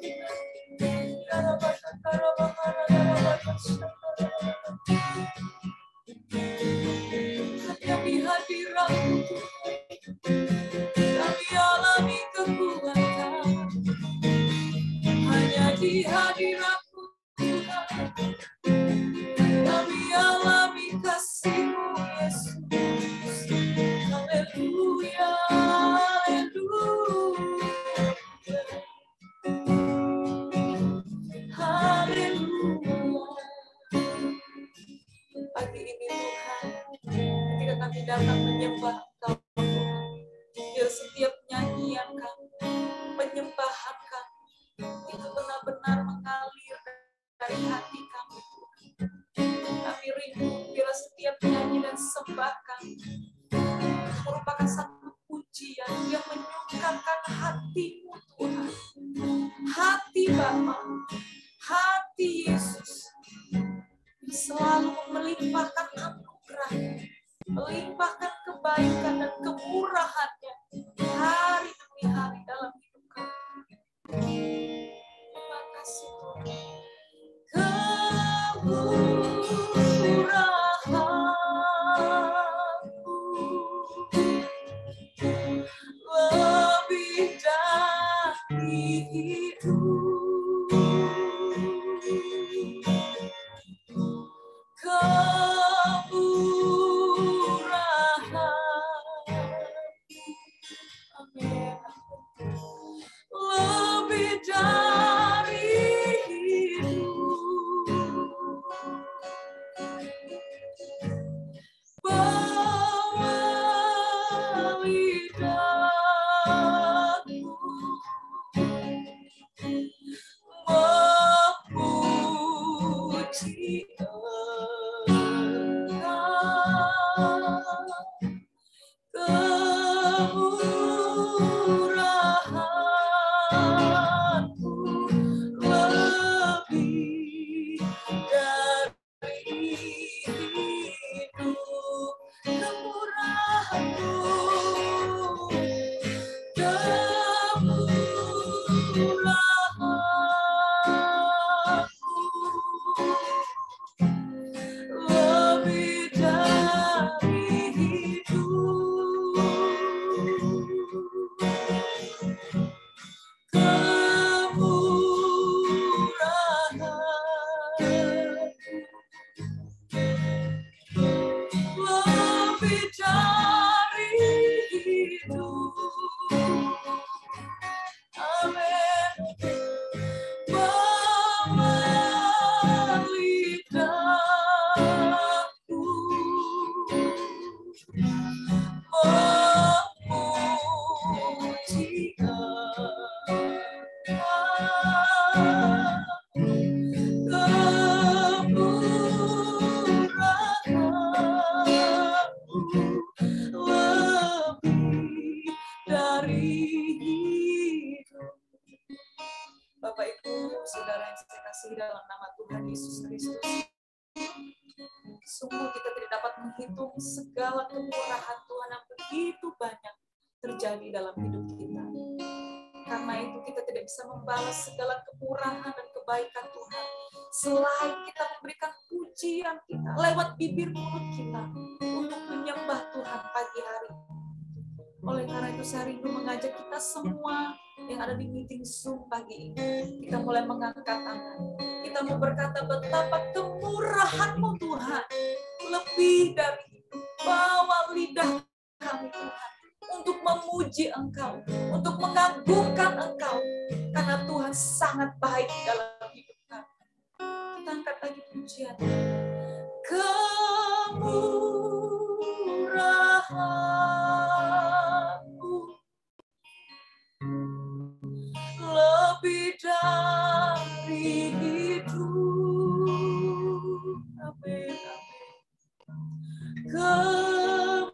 Speaker 4: Hanya di hadirat-Mu kami alami kekuatan. Hanya di hadirat-Mu Tuhan kami alami kasih-Mu Yesus. Haleluya, haleluya, haleluya. Pagi ini Tuhan, ketika kami datang menyembah Engkau Tuhan, biar setiap nyanyian kami, penyembahan kami, itu benar-benar mengalir dari hati kami Tuhan. Kami rindu biar setiap nyanyi dan sembah kami merupakan satu pujian yang menyukakan hati-Mu Tuhan. Hati Bapa, hati Yesus, selalu melimpahkan anugerah, melimpahkan kebaikan dan kemurahan-Nya hari demi hari dalam hidup kami. Terima kasih Tuhan. Lebih dari hidup, kemurahan, amin, lebih dari hidup, bawa lidahku memuji kemurahan-Mu lebih dari hidup, kemurahan-Mu, lebih dari hidup, kemurahan, lebih dari hidup, amin. Bawa lidahku memuji kemurahan-Mu lebih dari hidup. Bapak Ibu, Saudara yang saya kasih dalam nama Tuhan Yesus Kristus, sungguh kita tidak dapat menghitung segala kemurahan Tuhan yang begitu banyak terjadi dalam hidup kita. Karena itu kita tidak bisa membalas segala kemurahan dan kebaikan Tuhan selain kita memberikan pujian kita lewat bibir mulut kita untuk menyembah Tuhan pagi hari. Oleh karena itu saya rindu mengajak kita semua yang ada di meeting Zoom pagi ini, kita mulai mengangkat tangan. Kita mau berkata betapa kemurahan-Mu Tuhan lebih dari itu. Bawa lidah kami Tuhan untuk memuji Engkau, untuk mengagungkan Engkau, karena Tuhan sangat baik dalam hidup kami. Kita angkat lagi pujian. Kemurahan-Mu lebih dari hidup, amin, amin. Kemurahan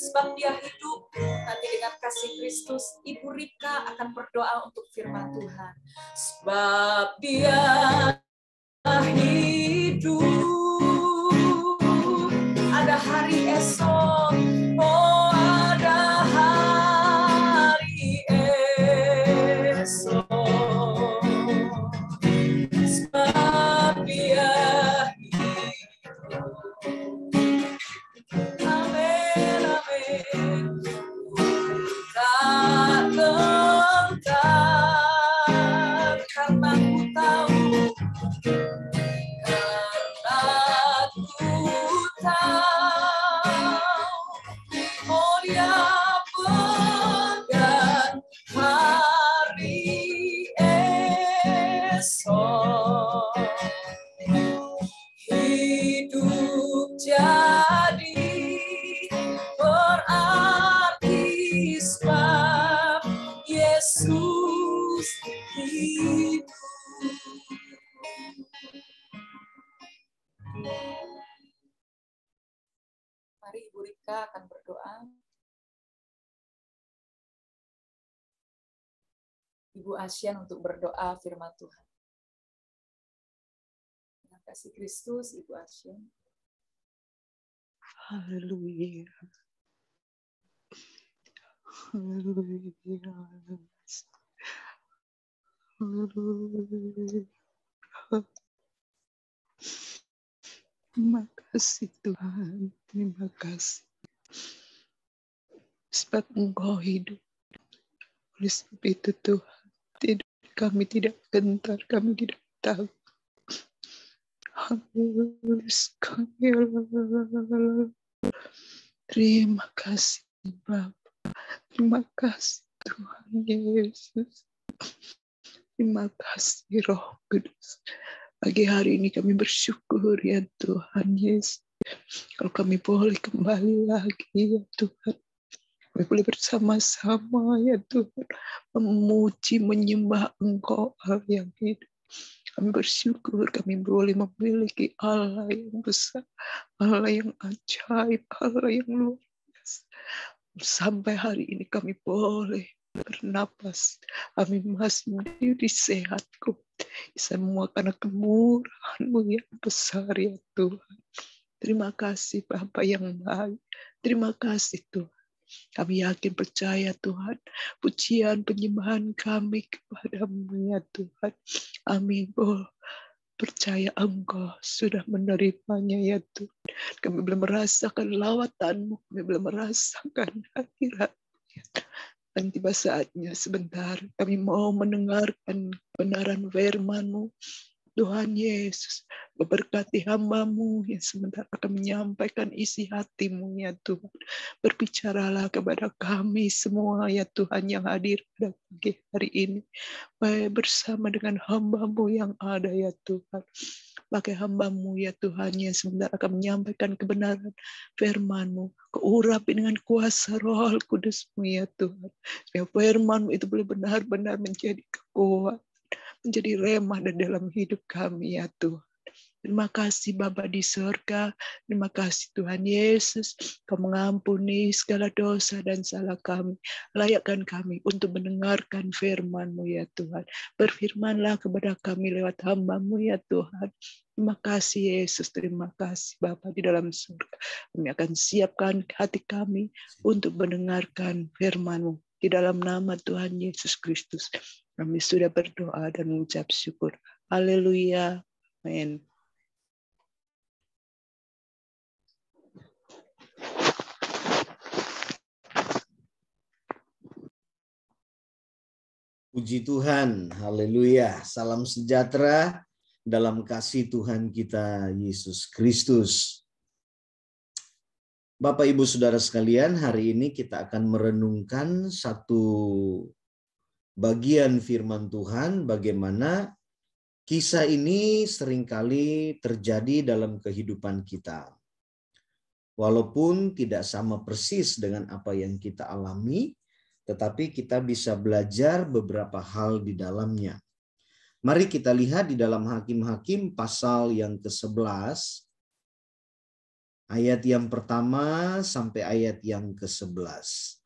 Speaker 4: sebab dia hidup. Nanti dengan kasih Kristus, Ibu Rika akan berdoa untuk firman Tuhan. Sebab dia hidup, ada hari esok, oh ada hari esok. Sebab dia hidup. Amin, amin. Tak gentar karena ku tahu, oh dia pegang hari esok. Hidup jadi berarti sebab Yesus hidup. Mari Ibu Rika akan berdoa. Ibu Asyan untuk berdoa firman Tuhan. Terima kasih Kristus, Ibu Asyan.
Speaker 2: Haleluya. Haleluya. Haleluya. Terima kasih Tuhan. Terima kasih. Sebab Engkau hidup. Oleh sebab itu Tuhan, kami tidak gentar, kami tidak tahu. Terima kasih Bapa. Terima kasih Tuhan Yesus. Terima kasih Roh Kudus. Pagi hari ini kami bersyukur ya Tuhan Yesus. Kalau kami boleh kembali lagi ya Tuhan. Kami boleh bersama-sama ya Tuhan. Memuji, menyembah Engkau Allah yang hidup. Kami bersyukur kami boleh memiliki Allah yang besar, Allah yang ajaib, Allah yang luar biasa. Sampai hari ini kami boleh bernapas. Kami masih menjadi sehatku. Semua karena kemurahan-Mu yang besar ya Tuhan. Terima kasih Bapa yang baik. Terima kasih Tuhan. Kami yakin percaya Tuhan, pujian penyembahan kami kepada-Mu ya Tuhan. Amin. Oh, percaya Engkau sudah menerimanya ya Tuhan. Kami belum merasakan lawatan-Mu, kami belum merasakan hadirat. Dan tiba saatnya sebentar kami mau mendengarkan kebenaran firman-Mu. Tuhan Yesus, memberkati hamba-Mu yang sebentar akan menyampaikan isi hati-Mu ya Tuhan. Berbicaralah kepada kami semua ya Tuhan yang hadir pada pagi hari ini. Baik bersama dengan hamba-Mu yang ada ya Tuhan. Pakai hamba-Mu ya Tuhan yang sebentar akan menyampaikan kebenaran firman-Mu. Keurapi dengan kuasa Roh Kudus-Mu ya Tuhan. Supaya firman-Mu itu boleh benar-benar menjadi kekuatan, menjadi remah dan dalam hidup kami ya Tuhan. Terima kasih Bapa di surga. Terima kasih Tuhan Yesus. Kau mengampuni segala dosa dan salah kami. Layakkan kami untuk mendengarkan firman-Mu ya Tuhan. Berfirmanlah kepada kami lewat hamba-Mu ya Tuhan. Terima kasih Yesus. Terima kasih Bapa di dalam surga. Kami akan siapkan hati kami untuk mendengarkan firman-Mu. Di dalam nama Tuhan Yesus Kristus. Kami sudah berdoa dan mengucap syukur. Haleluya. Amin.
Speaker 5: Puji Tuhan, haleluya. Salam sejahtera dalam kasih Tuhan kita Yesus Kristus. Bapak Ibu Saudara sekalian, hari ini kita akan merenungkan satu bagian firman Tuhan, bagaimana kisah ini seringkali terjadi dalam kehidupan kita. Walaupun tidak sama persis dengan apa yang kita alami, tetapi kita bisa belajar beberapa hal di dalamnya. Mari kita lihat di dalam Hakim-Hakim pasal yang ke-11, Ayat yang pertama sampai ayat yang ke-11.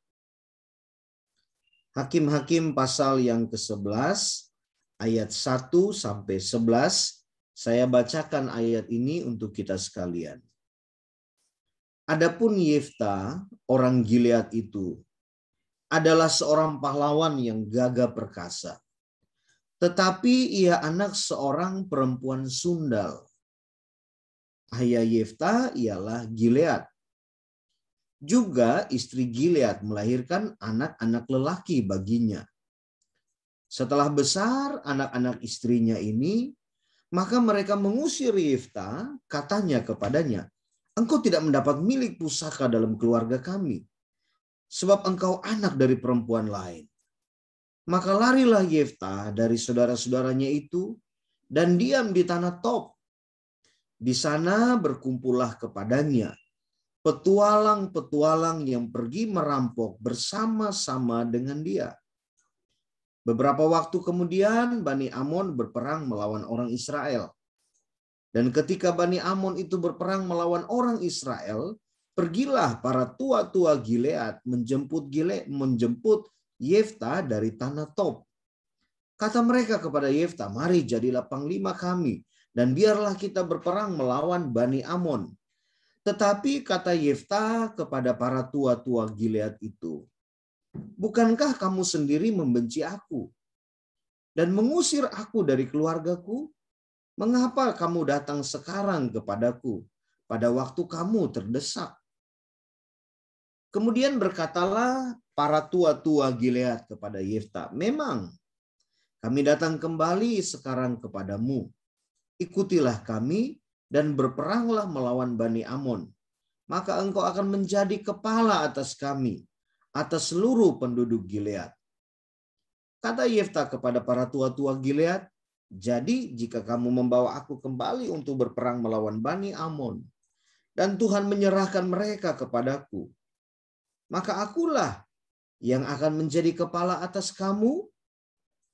Speaker 5: Hakim-Hakim pasal yang ke-11, ayat 1 sampai 11. Saya bacakan ayat ini untuk kita sekalian. Adapun Yefta, orang Gilead itu, adalah seorang pahlawan yang gagah perkasa. Tetapi ia anak seorang perempuan sundal. Ayah Yefta ialah Gilead. Juga istri Gilead melahirkan anak-anak lelaki baginya. Setelah besar anak-anak istrinya ini, maka mereka mengusir Yefta, katanya kepadanya, "Engkau tidak mendapat milik pusaka dalam keluarga kami, sebab engkau anak dari perempuan lain." Maka larilah Yefta dari saudara-saudaranya itu dan diam di tanah Tob. Di sana berkumpullah kepadanya petualang-petualang yang pergi merampok bersama-sama dengan dia. Beberapa waktu kemudian Bani Amon berperang melawan orang Israel. Dan ketika Bani Amon itu berperang melawan orang Israel, pergilah para tua-tua Gilead menjemput Yefta dari tanah Tob. Kata mereka kepada Yefta, "Mari jadilah panglima kami, dan biarlah kita berperang melawan Bani Amon." Tetapi kata Yefta kepada para tua-tua Gilead itu, "Bukankah kamu sendiri membenci aku dan mengusir aku dari keluargaku? Mengapa kamu datang sekarang kepadaku pada waktu kamu terdesak?" Kemudian berkatalah para tua-tua Gilead kepada Yefta, "Memang kami datang kembali sekarang kepadamu. Ikutilah kami dan berperanglah melawan Bani Amon. Maka engkau akan menjadi kepala atas kami, atas seluruh penduduk Gilead." Kata Yefta kepada para tua-tua Gilead, "Jadi jika kamu membawa aku kembali untuk berperang melawan Bani Amon, dan Tuhan menyerahkan mereka kepadaku, maka akulah yang akan menjadi kepala atas kamu."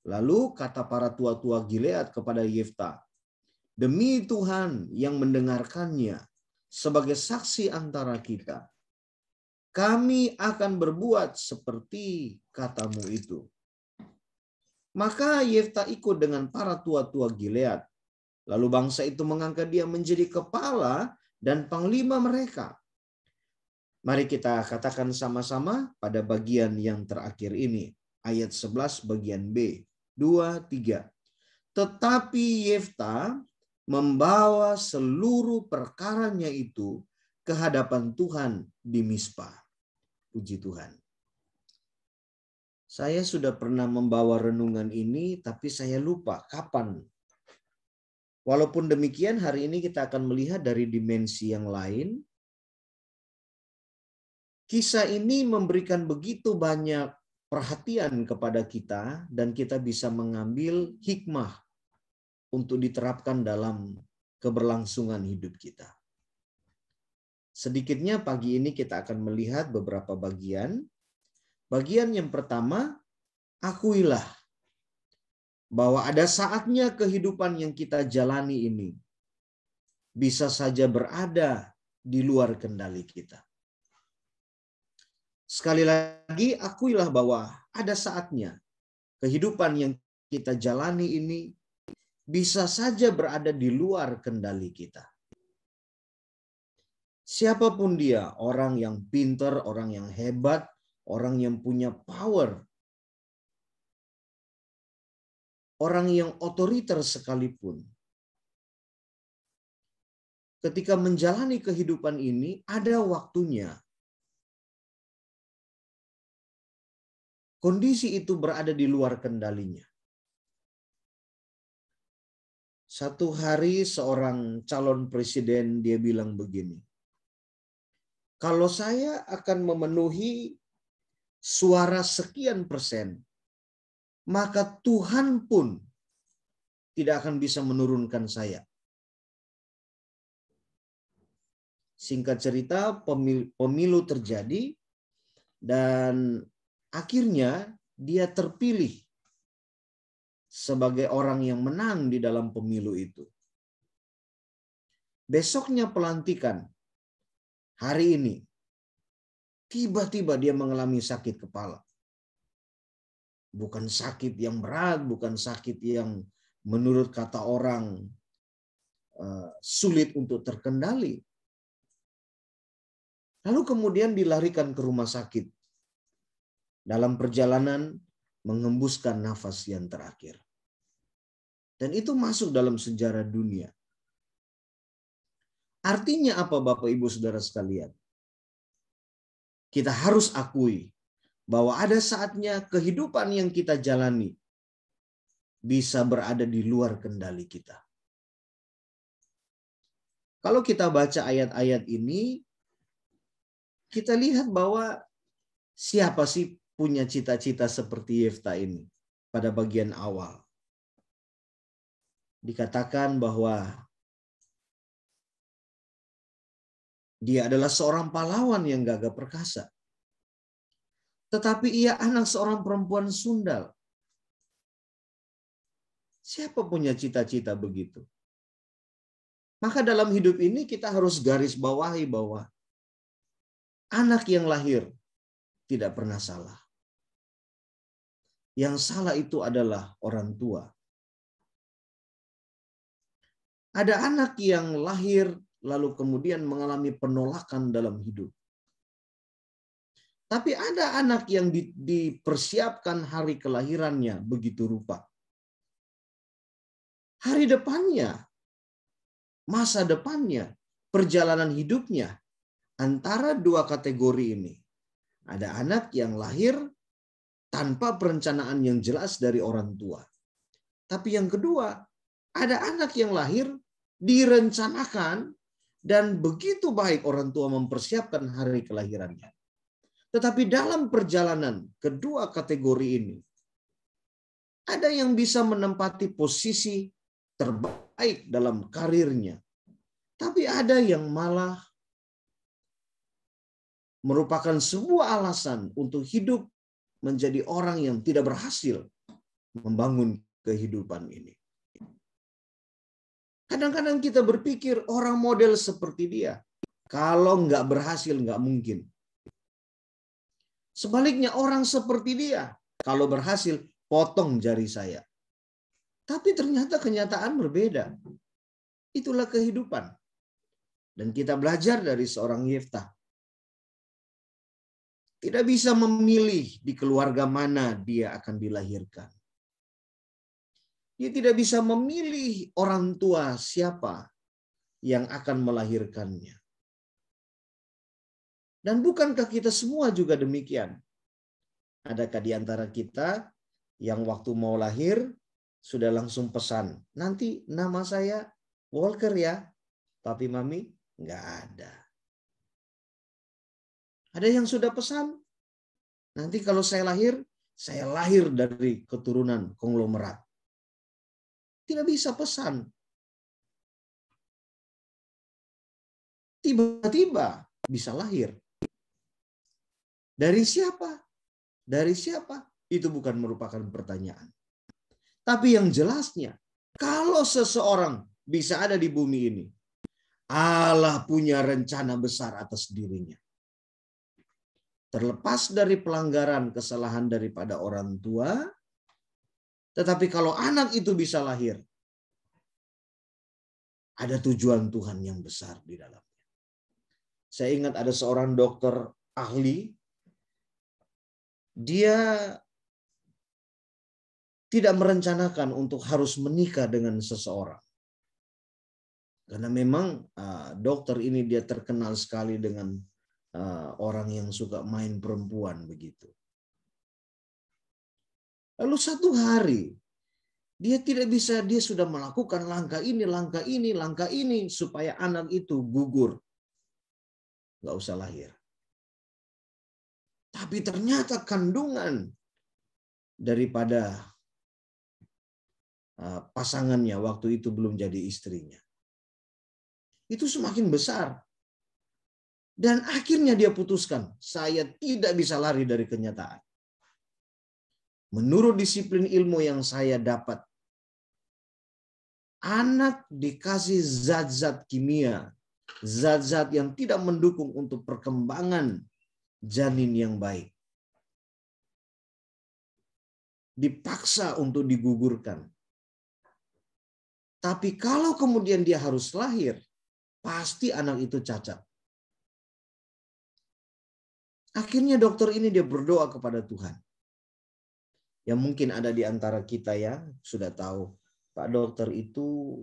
Speaker 5: Lalu kata para tua-tua Gilead kepada Yefta, "Demi Tuhan yang mendengarkannya sebagai saksi antara kita, kami akan berbuat seperti katamu itu." Maka Yefta ikut dengan para tua-tua Gilead. Lalu bangsa itu mengangkat dia menjadi kepala dan panglima mereka. Mari kita katakan sama-sama pada bagian yang terakhir ini. Ayat 11 bagian B. 2, 3. Tetapi Yefta membawa seluruh perkaranya itu ke hadapan Tuhan di Mispa. Puji Tuhan. Saya sudah pernah membawa renungan ini, tapi saya lupa kapan. Walaupun demikian, hari ini kita akan melihat dari dimensi yang lain. Kisah ini memberikan begitu banyak perhatian kepada kita, dan kita bisa mengambil hikmah untuk diterapkan dalam keberlangsungan hidup kita. Sedikitnya pagi ini kita akan melihat beberapa bagian. Bagian yang pertama, akuilah bahwa ada saatnya kehidupan yang kita jalani ini bisa saja berada di luar kendali kita. Sekali lagi, akuilah bahwa ada saatnya kehidupan yang kita jalani ini bisa saja berada di luar kendali kita. Siapapun dia, orang yang pintar, orang yang hebat, orang yang punya power, orang yang otoriter sekalipun, ketika menjalani kehidupan ini ada waktunya kondisi itu berada di luar kendalinya. Satu hari seorang calon presiden dia bilang begini, "Kalau saya akan memenuhi suara sekian persen, maka Tuhan pun tidak akan bisa menurunkan saya." Singkat cerita, pemilu terjadi dan akhirnya dia terpilih sebagai orang yang menang di dalam pemilu itu. Besoknya pelantikan, hari ini tiba-tiba dia mengalami sakit kepala. Bukan sakit yang berat, bukan sakit yang menurut kata orang sulit untuk terkendali. Lalu kemudian dilarikan ke rumah sakit. Dalam perjalanan mengembuskan nafas yang terakhir. Dan itu masuk dalam sejarah dunia. Artinya apa Bapak Ibu Saudara sekalian? Kita harus akui bahwa ada saatnya kehidupan yang kita jalani bisa berada di luar kendali kita. Kalau kita baca ayat-ayat ini, kita lihat bahwa siapa sih punya cita-cita seperti Yefta ini pada bagian awal. Dikatakan bahwa dia adalah seorang pahlawan yang gagah perkasa. Tetapi ia anak seorang perempuan sundal. Siapa punya cita-cita begitu? Maka dalam hidup ini kita harus garis bawahi bahwa anak yang lahir tidak pernah salah. Yang salah itu adalah orang tua. Ada anak yang lahir lalu kemudian mengalami penolakan dalam hidup. Tapi ada anak yang dipersiapkan hari kelahirannya begitu rupa. Hari depannya, masa depannya, perjalanan hidupnya antara dua kategori ini. Ada anak yang lahir tanpa perencanaan yang jelas dari orang tua. Tapi yang kedua, ada anak yang lahir direncanakan dan begitu baik orang tua mempersiapkan hari kelahirannya. Tetapi dalam perjalanan kedua kategori ini, ada yang bisa menempati posisi terbaik dalam karirnya. Tapi ada yang malah merupakan sebuah alasan untuk hidup menjadi orang yang tidak berhasil membangun kehidupan ini. Kadang-kadang kita berpikir orang model seperti dia, kalau nggak berhasil nggak mungkin. Sebaliknya orang seperti dia, kalau berhasil potong jari saya. Tapi ternyata kenyataan berbeda. Itulah kehidupan. Dan kita belajar dari seorang Yefta. Tidak bisa memilih di keluarga mana dia akan dilahirkan. Dia tidak bisa memilih orang tua siapa yang akan melahirkannya. Dan bukankah kita semua juga demikian? Adakah di antara kita yang waktu mau lahir sudah langsung pesan, nanti nama saya Walker ya, papi mami? Nggak ada. Ada yang sudah pesan, nanti kalau saya lahir dari keturunan konglomerat. Tidak bisa pesan. Tiba-tiba bisa lahir. Dari siapa? Dari siapa? Itu bukan merupakan pertanyaan. Tapi yang jelasnya, kalau seseorang bisa ada di bumi ini, Allah punya rencana besar atas dirinya. Terlepas dari pelanggaran kesalahan daripada orang tua, tetapi kalau anak itu bisa lahir, ada tujuan Tuhan yang besar di dalamnya. Saya ingat ada seorang dokter ahli, dia tidak merencanakan untuk harus menikah dengan seseorang. Karena memang dokter ini dia terkenal sekali dengan orang yang suka main perempuan begitu. Lalu satu hari dia sudah melakukan langkah ini supaya anak itu gugur. Nggak usah lahir. Tapi ternyata kandungan daripada pasangannya waktu itu belum jadi istrinya. Itu semakin besar. Dan akhirnya dia putuskan, saya tidak bisa lari dari kenyataan. Menurut disiplin ilmu yang saya dapat, anak dikasih zat-zat kimia zat-zat yang tidak mendukung untuk perkembangan janin yang baik. Dipaksa untuk digugurkan. Tapi kalau kemudian dia harus lahir, pasti anak itu cacat. Akhirnya dokter ini dia berdoa kepada Tuhan. Yang mungkin ada di antara kita ya sudah tahu, Pak dokter itu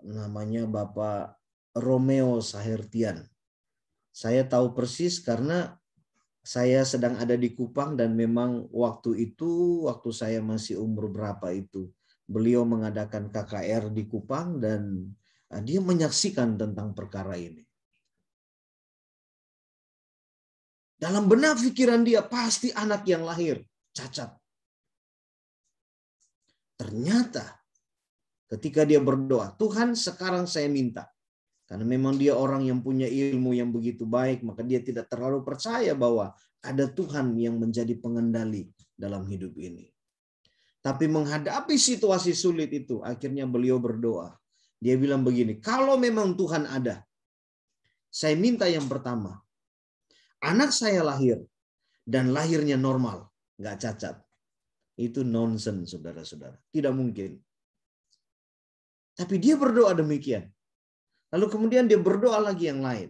Speaker 5: namanya Bapak Romeo Sahertian. Saya tahu persis karena saya sedang ada di Kupang dan memang waktu itu, waktu saya masih umur berapa itu, beliau mengadakan KKR di Kupang dan dia menyaksikan tentang perkara ini. Dalam benak pikiran dia pasti anak yang lahir cacat. Ternyata ketika dia berdoa, Tuhan sekarang saya minta. Karena memang dia orang yang punya ilmu yang begitu baik, maka dia tidak terlalu percaya bahwa ada Tuhan yang menjadi pengendali dalam hidup ini. Tapi menghadapi situasi sulit itu, akhirnya beliau berdoa. Dia bilang begini, kalau memang Tuhan ada, saya minta yang pertama, anak saya lahir dan lahirnya normal, nggak cacat. Itu nonsens, saudara-saudara. Tidak mungkin. Tapi dia berdoa demikian. Lalu kemudian dia berdoa lagi yang lain.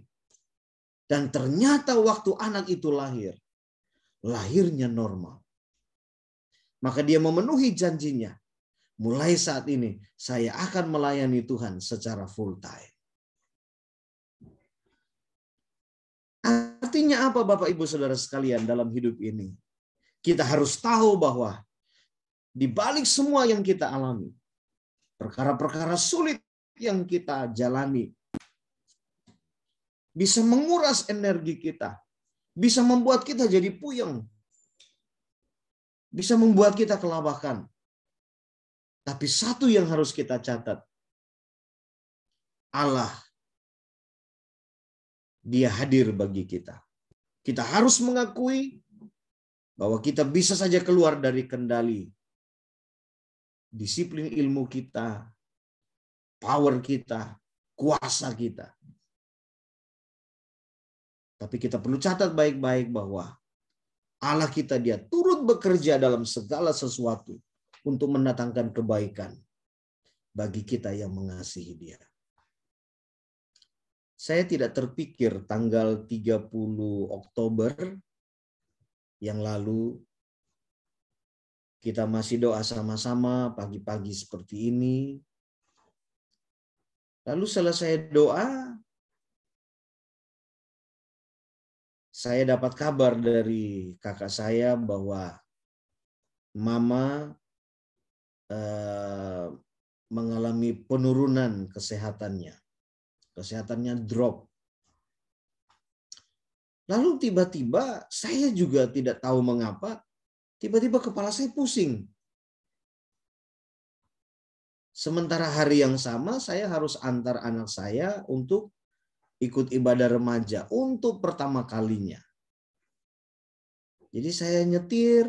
Speaker 5: Dan ternyata waktu anak itu lahir, lahirnya normal. Maka dia memenuhi janjinya. Mulai saat ini saya akan melayani Tuhan secara full time. Artinya apa Bapak Ibu Saudara sekalian dalam hidup ini? Kita harus tahu bahwa di balik semua yang kita alami, perkara-perkara sulit yang kita jalani bisa menguras energi kita, bisa membuat kita jadi puyeng, bisa membuat kita kelabakan. Tapi satu yang harus kita catat, Allah, Dia hadir bagi kita. Kita harus mengakui bahwa kita bisa saja keluar dari kendali disiplin ilmu kita, power kita, kuasa kita. Tapi kita perlu catat baik-baik bahwa Allah kita dia turut bekerja dalam segala sesuatu untuk mendatangkan kebaikan bagi kita yang mengasihi Dia. Saya tidak terpikir tanggal 30 Oktober yang lalu kita masih doa sama-sama pagi-pagi seperti ini. Lalu selesai doa, saya dapat kabar dari kakak saya bahwa mama mengalami penurunan kesehatannya. Kesehatannya drop. Lalu tiba-tiba saya juga tidak tahu mengapa, tiba-tiba kepala saya pusing. Sementara hari yang sama saya harus antar anak saya untuk ikut ibadah remaja untuk pertama kalinya. Jadi saya nyetir,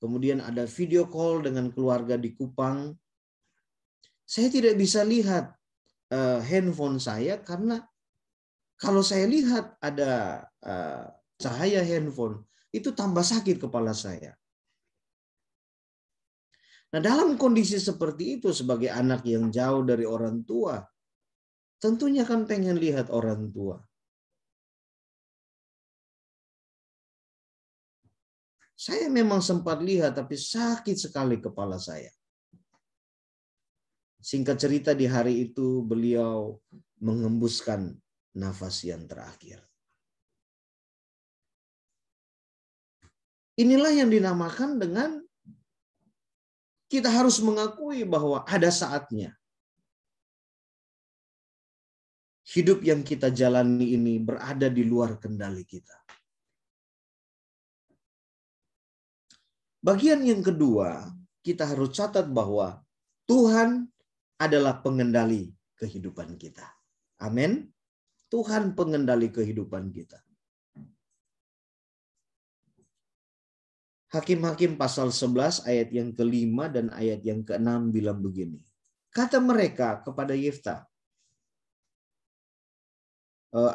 Speaker 5: kemudian ada video call dengan keluarga di Kupang. Saya tidak bisa lihat handphone saya karena kalau saya lihat ada cahaya handphone, itu tambah sakit kepala saya. Nah, dalam kondisi seperti itu sebagai anak yang jauh dari orang tua, tentunya kan pengen lihat orang tua. Saya memang sempat lihat, tapi sakit sekali kepala saya. Singkat cerita di hari itu beliau mengembuskan nafas yang terakhir. Inilah yang dinamakan dengan kita harus mengakui bahwa ada saatnya hidup yang kita jalani ini berada di luar kendali kita. Bagian yang kedua, kita harus catat bahwa Tuhan adalah pengendali kehidupan kita. Amin. Tuhan pengendali kehidupan kita. Hakim-Hakim pasal 11 ayat yang ke-5 dan ayat yang ke-6 bilang begini. Kata mereka kepada Yeftah,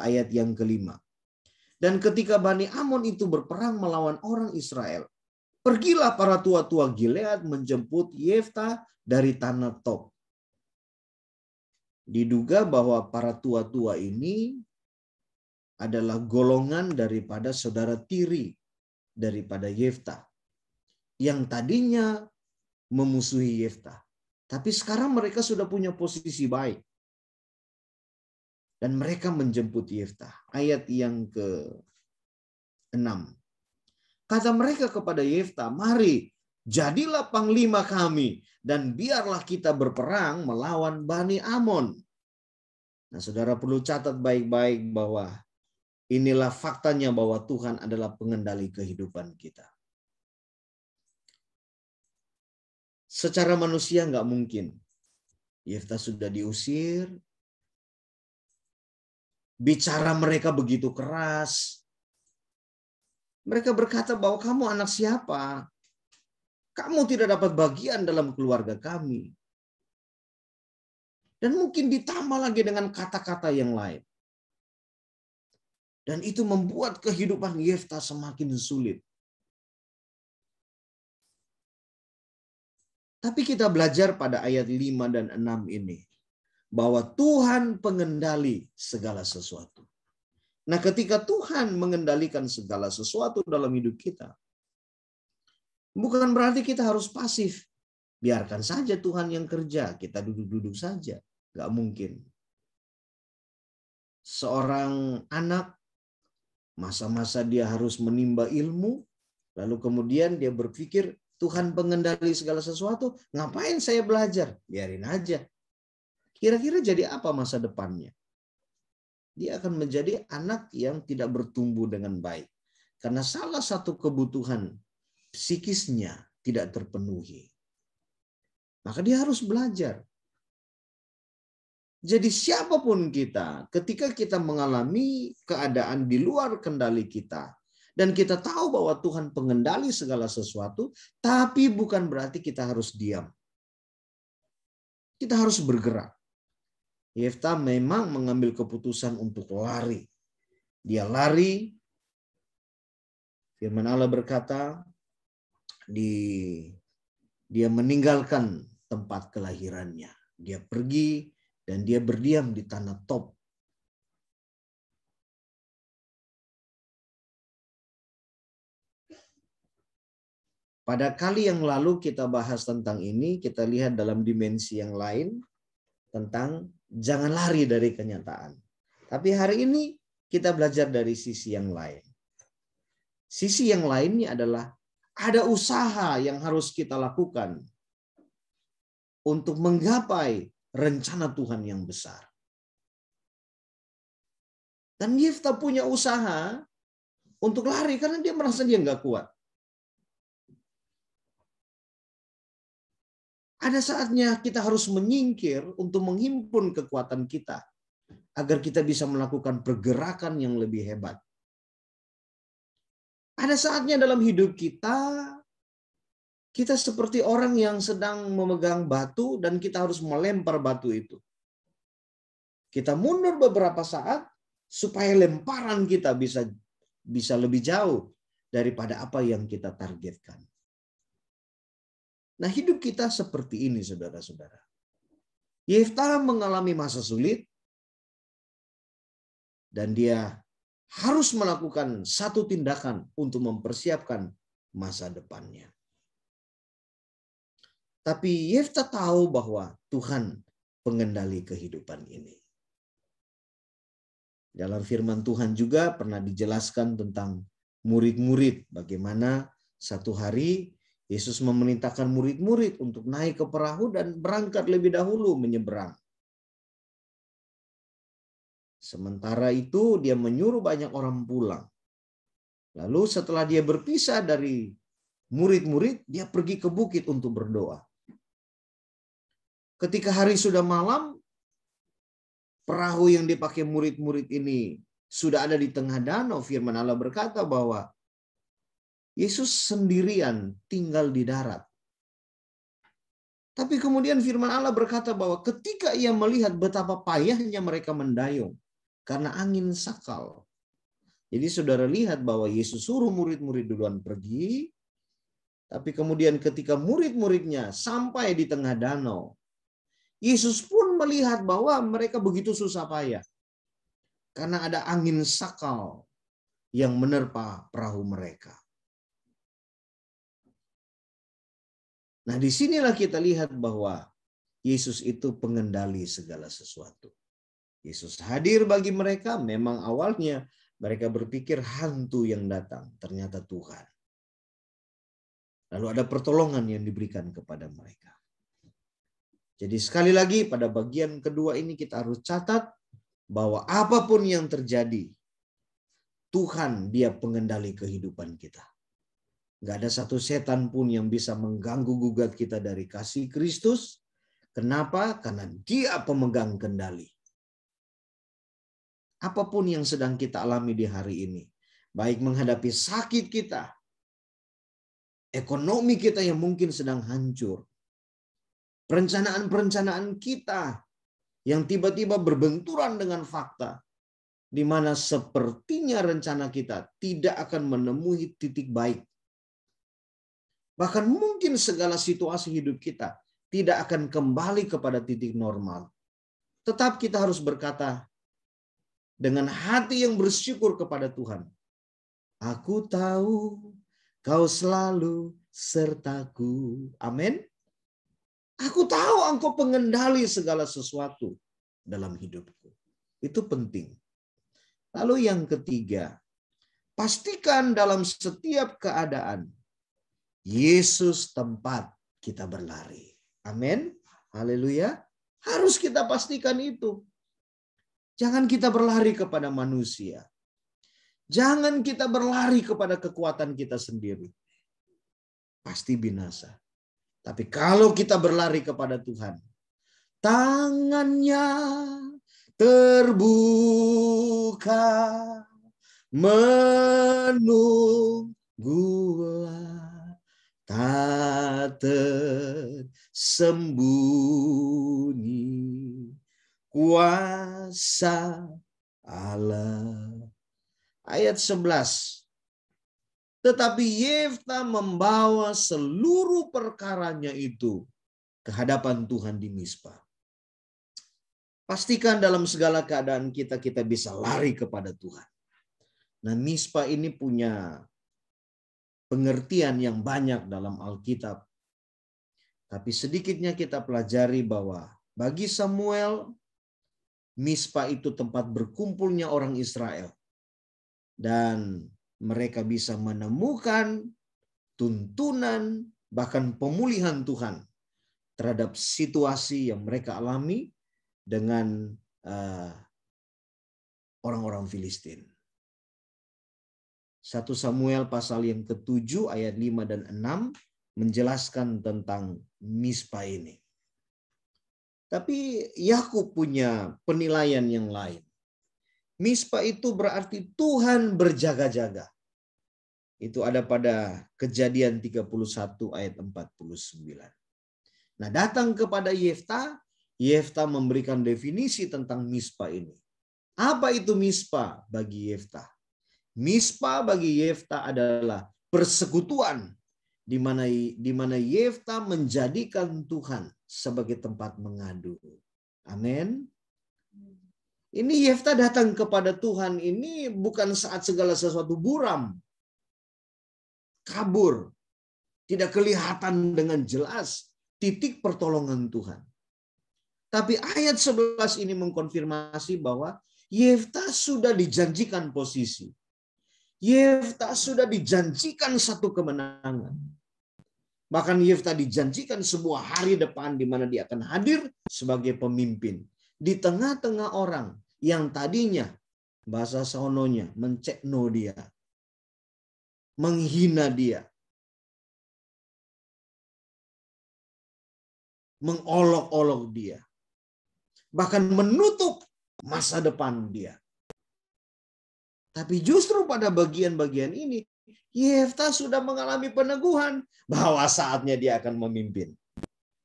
Speaker 5: ayat yang kelima. Dan ketika Bani Amon itu berperang melawan orang Israel, pergilah para tua-tua Gilead menjemput Yeftah dari tanah Tob. Diduga bahwa para tua-tua ini adalah golongan daripada saudara tiri daripada Yeftah, yang tadinya memusuhi Yeftah. Tapi sekarang mereka sudah punya posisi baik. Dan mereka menjemput Yeftah. Ayat yang ke-6. Kata mereka kepada Yeftah, mari, jadilah panglima kami, dan biarlah kita berperang melawan Bani Amon. Nah, saudara perlu catat baik-baik bahwa inilah faktanya bahwa Tuhan adalah pengendali kehidupan kita. Secara manusia nggak mungkin. Yeftah sudah diusir, bicara mereka begitu keras. Mereka berkata bahwa kamu anak siapa? Kamu tidak dapat bagian dalam keluarga kami. Dan mungkin ditambah lagi dengan kata-kata yang lain. Dan itu membuat kehidupan Yeftah semakin sulit. Tapi kita belajar pada ayat 5 dan 6 ini, bahwa Tuhan pengendali segala sesuatu. Nah, ketika Tuhan mengendalikan segala sesuatu dalam hidup kita, bukan berarti kita harus pasif. Biarkan saja Tuhan yang kerja, kita duduk-duduk saja. Gak mungkin. Seorang anak, masa-masa dia harus menimba ilmu, lalu kemudian dia berpikir, Tuhan pengendali segala sesuatu, ngapain saya belajar? Biarin aja. Kira-kira jadi apa masa depannya? Dia akan menjadi anak yang tidak bertumbuh dengan baik. Karena salah satu kebutuhan psikisnya tidak terpenuhi. Maka dia harus belajar. Jadi siapapun kita, ketika kita mengalami keadaan di luar kendali kita, dan kita tahu bahwa Tuhan pengendali segala sesuatu, tapi bukan berarti kita harus diam. Kita harus bergerak. Yeftah memang mengambil keputusan untuk lari. Dia lari. Firman Allah berkata, dia meninggalkan tempat kelahirannya. Dia pergi dan dia berdiam di tanah Tob. Pada kali yang lalu kita bahas tentang ini, kita lihat dalam dimensi yang lain tentang jangan lari dari kenyataan. Tapi hari ini kita belajar dari sisi yang lain. Sisi yang lainnya adalah ada usaha yang harus kita lakukan untuk menggapai rencana Tuhan yang besar. Dan Yeftah punya usaha untuk lari karena dia merasa dia nggak kuat. Ada saatnya kita harus menyingkir untuk menghimpun kekuatan kita agar kita bisa melakukan pergerakan yang lebih hebat. Ada saatnya dalam hidup kita seperti orang yang sedang memegang batu dan kita harus melempar batu itu. Kita mundur beberapa saat supaya lemparan kita bisa lebih jauh daripada apa yang kita targetkan. Nah, hidup kita seperti ini, saudara-saudara. Yeftah mengalami masa sulit dan dia harus melakukan satu tindakan untuk mempersiapkan masa depannya. Tapi Yeftah tahu bahwa Tuhan pengendali kehidupan ini. Dalam firman Tuhan juga pernah dijelaskan tentang murid-murid, bagaimana satu hari Yesus memerintahkan murid-murid untuk naik ke perahu dan berangkat lebih dahulu menyeberang. Sementara itu dia menyuruh banyak orang pulang. Lalu setelah dia berpisah dari murid-murid, dia pergi ke bukit untuk berdoa. Ketika hari sudah malam, perahu yang dipakai murid-murid ini sudah ada di tengah danau. Firman Allah berkata bahwa Yesus sendirian tinggal di darat. Tapi kemudian firman Allah berkata bahwa ketika ia melihat betapa payahnya mereka mendayung, karena angin sakal. Jadi saudara lihat bahwa Yesus suruh murid-murid duluan pergi, tapi kemudian ketika murid-muridnya sampai di tengah danau, Yesus pun melihat bahwa mereka begitu susah payah. Karena ada angin sakal yang menerpa perahu mereka. Nah, disinilah kita lihat bahwa Yesus itu pengendali segala sesuatu. Yesus hadir bagi mereka, memang awalnya mereka berpikir hantu yang datang, ternyata Tuhan. Lalu ada pertolongan yang diberikan kepada mereka. Jadi sekali lagi pada bagian kedua ini kita harus catat bahwa apapun yang terjadi, Tuhan dia pengendali kehidupan kita. Gak ada satu setan pun yang bisa mengganggu gugat kita dari kasih Kristus. Kenapa? Karena dia pemegang kendali. Apapun yang sedang kita alami di hari ini, baik menghadapi sakit kita, ekonomi kita yang mungkin sedang hancur, perencanaan-perencanaan kita yang tiba-tiba berbenturan dengan fakta, di mana sepertinya rencana kita tidak akan menemui titik baik. Bahkan mungkin segala situasi hidup kita tidak akan kembali kepada titik normal. Tetap kita harus berkata dengan hati yang bersyukur kepada Tuhan. Aku tahu Kau selalu sertaku. Amin. Aku tahu Engkau pengendali segala sesuatu dalam hidupku. Itu penting. Lalu yang ketiga, pastikan dalam setiap keadaan Yesus tempat kita berlari. Amin. Haleluya. Harus kita pastikan itu. Jangan kita berlari kepada manusia. Jangan kita berlari kepada kekuatan kita sendiri. Pasti binasa. Tapi kalau kita berlari kepada Tuhan, tangannya terbuka, menunggulah tak tersembunyi kuasa Allah. Ayat 11. Tetapi Yefta membawa seluruh perkaranya itu ke hadapan Tuhan di Mizpah. Pastikan dalam segala keadaan kita bisa lari kepada Tuhan. Nah, Mizpah ini punya pengertian yang banyak dalam Alkitab. Tapi sedikitnya kita pelajari bahwa bagi Samuel, Mizpah itu tempat berkumpulnya orang Israel. Dan mereka bisa menemukan tuntunan, bahkan pemulihan Tuhan terhadap situasi yang mereka alami dengan orang-orang Filistin. 1 Samuel pasal yang ke-7 ayat 5 dan 6 menjelaskan tentang Mizpah ini. Tapi Yakub punya penilaian yang lain. Mizpah itu berarti Tuhan berjaga-jaga. Itu ada pada Kejadian 31 ayat 49. Nah, datang kepada Yefta, Yefta memberikan definisi tentang Mizpah ini. Apa itu Mizpah bagi Yefta? Mizpah bagi Yefta adalah persekutuan di mana Yefta menjadikan Tuhan sebagai tempat mengadu. Amin. Ini Yefta datang kepada Tuhan ini bukan saat segala sesuatu buram, kabur, tidak kelihatan dengan jelas titik pertolongan Tuhan. Tapi ayat 11 ini mengkonfirmasi bahwa Yefta sudah dijanjikan posisi. Yefta sudah dijanjikan satu kemenangan. Bahkan Yefta dijanjikan sebuah hari depan di mana dia akan hadir sebagai pemimpin. Di tengah-tengah orang yang tadinya bahasa sononya mencekno dia, menghina dia, mengolok-olok dia, bahkan menutup masa depan dia. Tapi justru pada bagian-bagian ini, Yefta sudah mengalami peneguhan bahwa saatnya dia akan memimpin.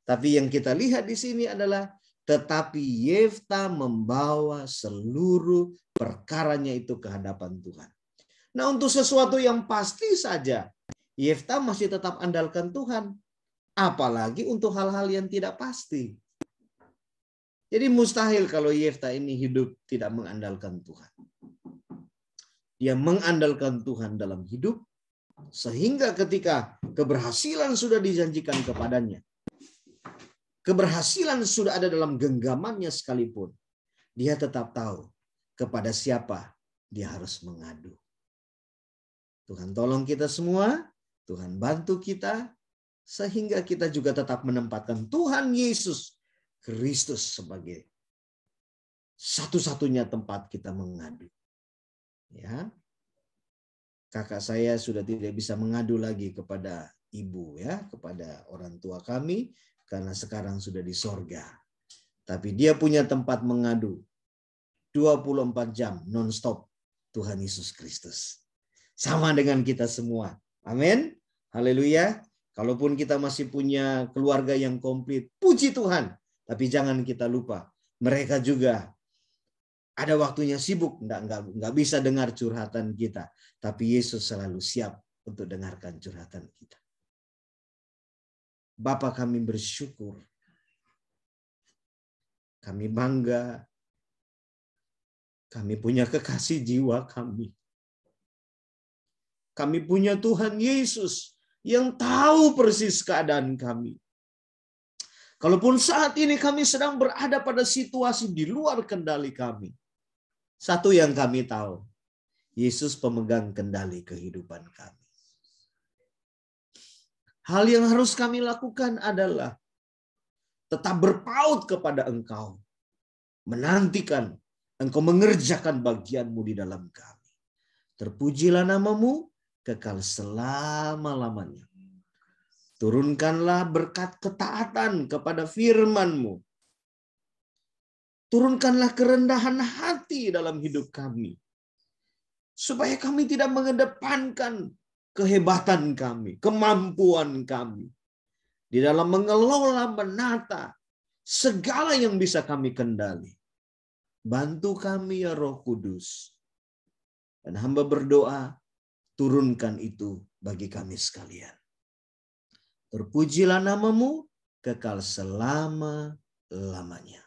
Speaker 5: Tapi yang kita lihat di sini adalah tetapi Yefta membawa seluruh perkaranya itu ke hadapan Tuhan. Nah, untuk sesuatu yang pasti saja, Yefta masih tetap andalkan Tuhan. Apalagi untuk hal-hal yang tidak pasti. Jadi mustahil kalau Yefta ini hidup tidak mengandalkan Tuhan. Dia mengandalkan Tuhan dalam hidup, sehingga ketika keberhasilan sudah dijanjikan kepadanya, keberhasilan sudah ada dalam genggamannya sekalipun, dia tetap tahu kepada siapa dia harus mengadu. Tuhan tolong kita semua, Tuhan bantu kita, sehingga kita juga tetap menempatkan Tuhan Yesus Kristus sebagai satu-satunya tempat kita mengadu. Ya, kakak saya sudah tidak bisa mengadu lagi kepada ibu, ya, kepada orang tua kami, karena sekarang sudah di sorga. Tapi dia punya tempat mengadu 24 jam non-stop, Tuhan Yesus Kristus. Sama dengan kita semua. Amin. Haleluya. Kalaupun kita masih punya keluarga yang komplit, puji Tuhan. Tapi jangan kita lupa, mereka juga ada waktunya sibuk, nggak bisa dengar curhatan kita. Tapi Yesus selalu siap untuk dengarkan curhatan kita. Bapa, kami bersyukur. Kami bangga. Kami punya kekasih jiwa kami. Kami punya Tuhan Yesus yang tahu persis keadaan kami. Kalaupun saat ini kami sedang berada pada situasi di luar kendali kami, satu yang kami tahu, Yesus pemegang kendali kehidupan kami. Hal yang harus kami lakukan adalah tetap berpaut kepada Engkau, menantikan Engkau mengerjakan bagian-Mu di dalam kami. Terpujilah nama-Mu kekal selama-lamanya. Turunkanlah berkat ketaatan kepada firman-Mu. Turunkanlah kerendahan hati dalam hidup kami. Supaya kami tidak mengedepankan kehebatan kami, kemampuan kami. Di dalam mengelola, menata segala yang bisa kami kendali. Bantu kami ya Roh Kudus. Dan hamba berdoa, turunkan itu bagi kami sekalian. Terpujilah nama-Mu kekal selama-lamanya.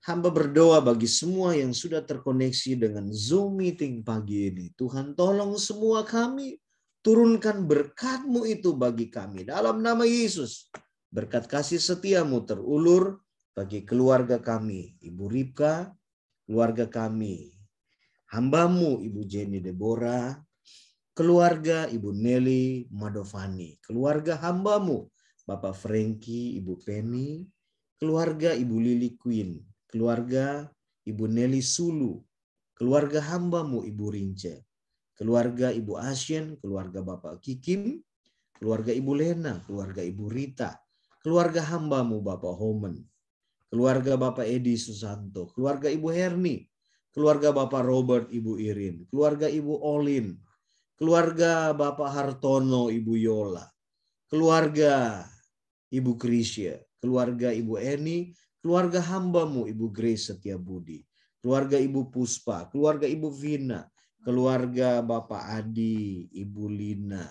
Speaker 5: Hamba berdoa bagi semua yang sudah terkoneksi dengan Zoom meeting pagi ini. Tuhan tolong semua kami, turunkan berkat-Mu itu bagi kami. Dalam nama Yesus, berkat kasih setia-Mu terulur bagi keluarga kami. Ibu Ripka, keluarga kami. Hamba-Mu Ibu Jenny Deborah, keluarga Ibu Nelly Madovani, keluarga hamba-Mu Bapak Frankie, Ibu Penny, keluarga Ibu Lily Queen, keluarga Ibu Nelly Sulu, keluarga hamba-Mu Ibu Rince, keluarga Ibu Asien, keluarga Bapak Kikim, keluarga Ibu Lena, keluarga Ibu Rita, keluarga hamba-Mu Bapak Homen, keluarga Bapak Edi Susanto, keluarga Ibu Herni, keluarga Bapak Robert, Ibu Irin, keluarga Ibu Olin, keluarga Bapak Hartono, Ibu Yola, keluarga Ibu Krisya, keluarga Ibu Eni, keluarga hamba-Mu Ibu Grace Setiabudi, keluarga Ibu Puspa, keluarga Ibu Vina, keluarga Bapak Adi, Ibu Lina,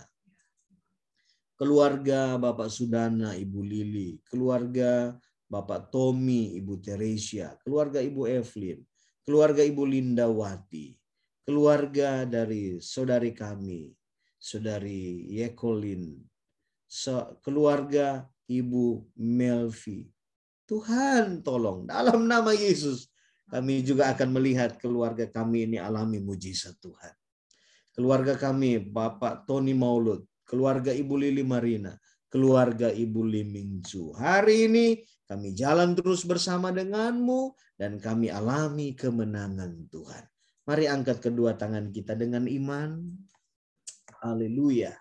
Speaker 5: keluarga Bapak Sudana, Ibu Lili, keluarga Bapak Tommy, Ibu Teresia, keluarga Ibu Evelyn, keluarga Ibu Lindawati, keluarga dari saudari kami, saudari Yekolin, keluarga Ibu Melvi. Tuhan tolong, dalam nama Yesus, kami juga akan melihat keluarga kami ini alami mujizat Tuhan. Keluarga kami, Bapak Tony Maulud, keluarga Ibu Lili Marina, keluarga Ibu Limingzu. Hari ini kami jalan terus bersama dengan-Mu dan kami alami kemenangan Tuhan. Mari angkat kedua tangan kita dengan iman. Haleluya.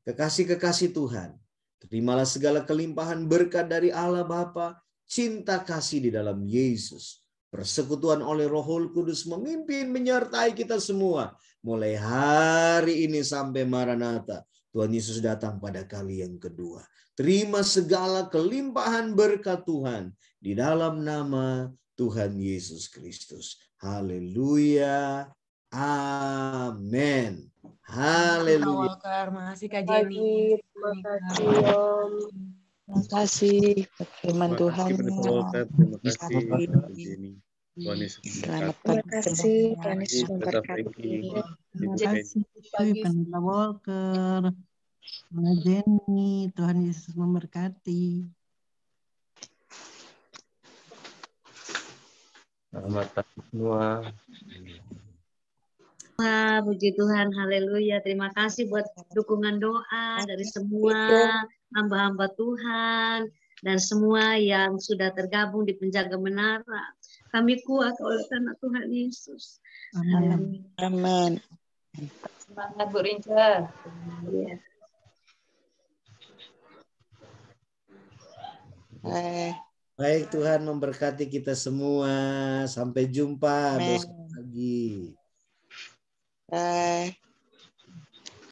Speaker 5: Kekasih-kekasih Tuhan, terimalah segala kelimpahan berkat dari Allah Bapa, cinta kasih di dalam Yesus, persekutuan oleh Roh Kudus memimpin menyertai kita semua mulai hari ini sampai Maranatha. Tuhan Yesus datang pada kali yang kedua. Terima segala kelimpahan berkat Tuhan di dalam nama Tuhan Yesus Kristus. Haleluya. Amin. Haleluya.
Speaker 6: Walker, makasih Kak
Speaker 7: Pagi,
Speaker 6: Jenny.
Speaker 7: terima kasih Om.
Speaker 2: Terima kasih firman Tuhan.
Speaker 8: Terima kasih Pak Jenny. Tuhan Yesus
Speaker 2: Selamat
Speaker 8: memberkati.
Speaker 7: Terima kasih, Tuhan Yesus
Speaker 8: Terima
Speaker 7: memberkati.
Speaker 8: Terima
Speaker 9: Terima
Speaker 8: kasih.
Speaker 9: kasih Pendeta Walker, Mbak Jenny, Tuhan Yesus memberkati.
Speaker 3: Selamat pagi semua.
Speaker 10: Puji Tuhan, haleluya. Terima kasih buat dukungan doa dari semua hamba-hamba Tuhan dan semua yang sudah tergabung di penjaga menara. Kami kuat oleh karena Tuhan Yesus.
Speaker 9: Amin.
Speaker 2: Amin.
Speaker 4: Semangat Bu Rinca.
Speaker 10: Ya.
Speaker 5: Baik, Tuhan memberkati kita semua. Sampai jumpa
Speaker 2: Amin.
Speaker 5: besok pagi.
Speaker 2: Bye.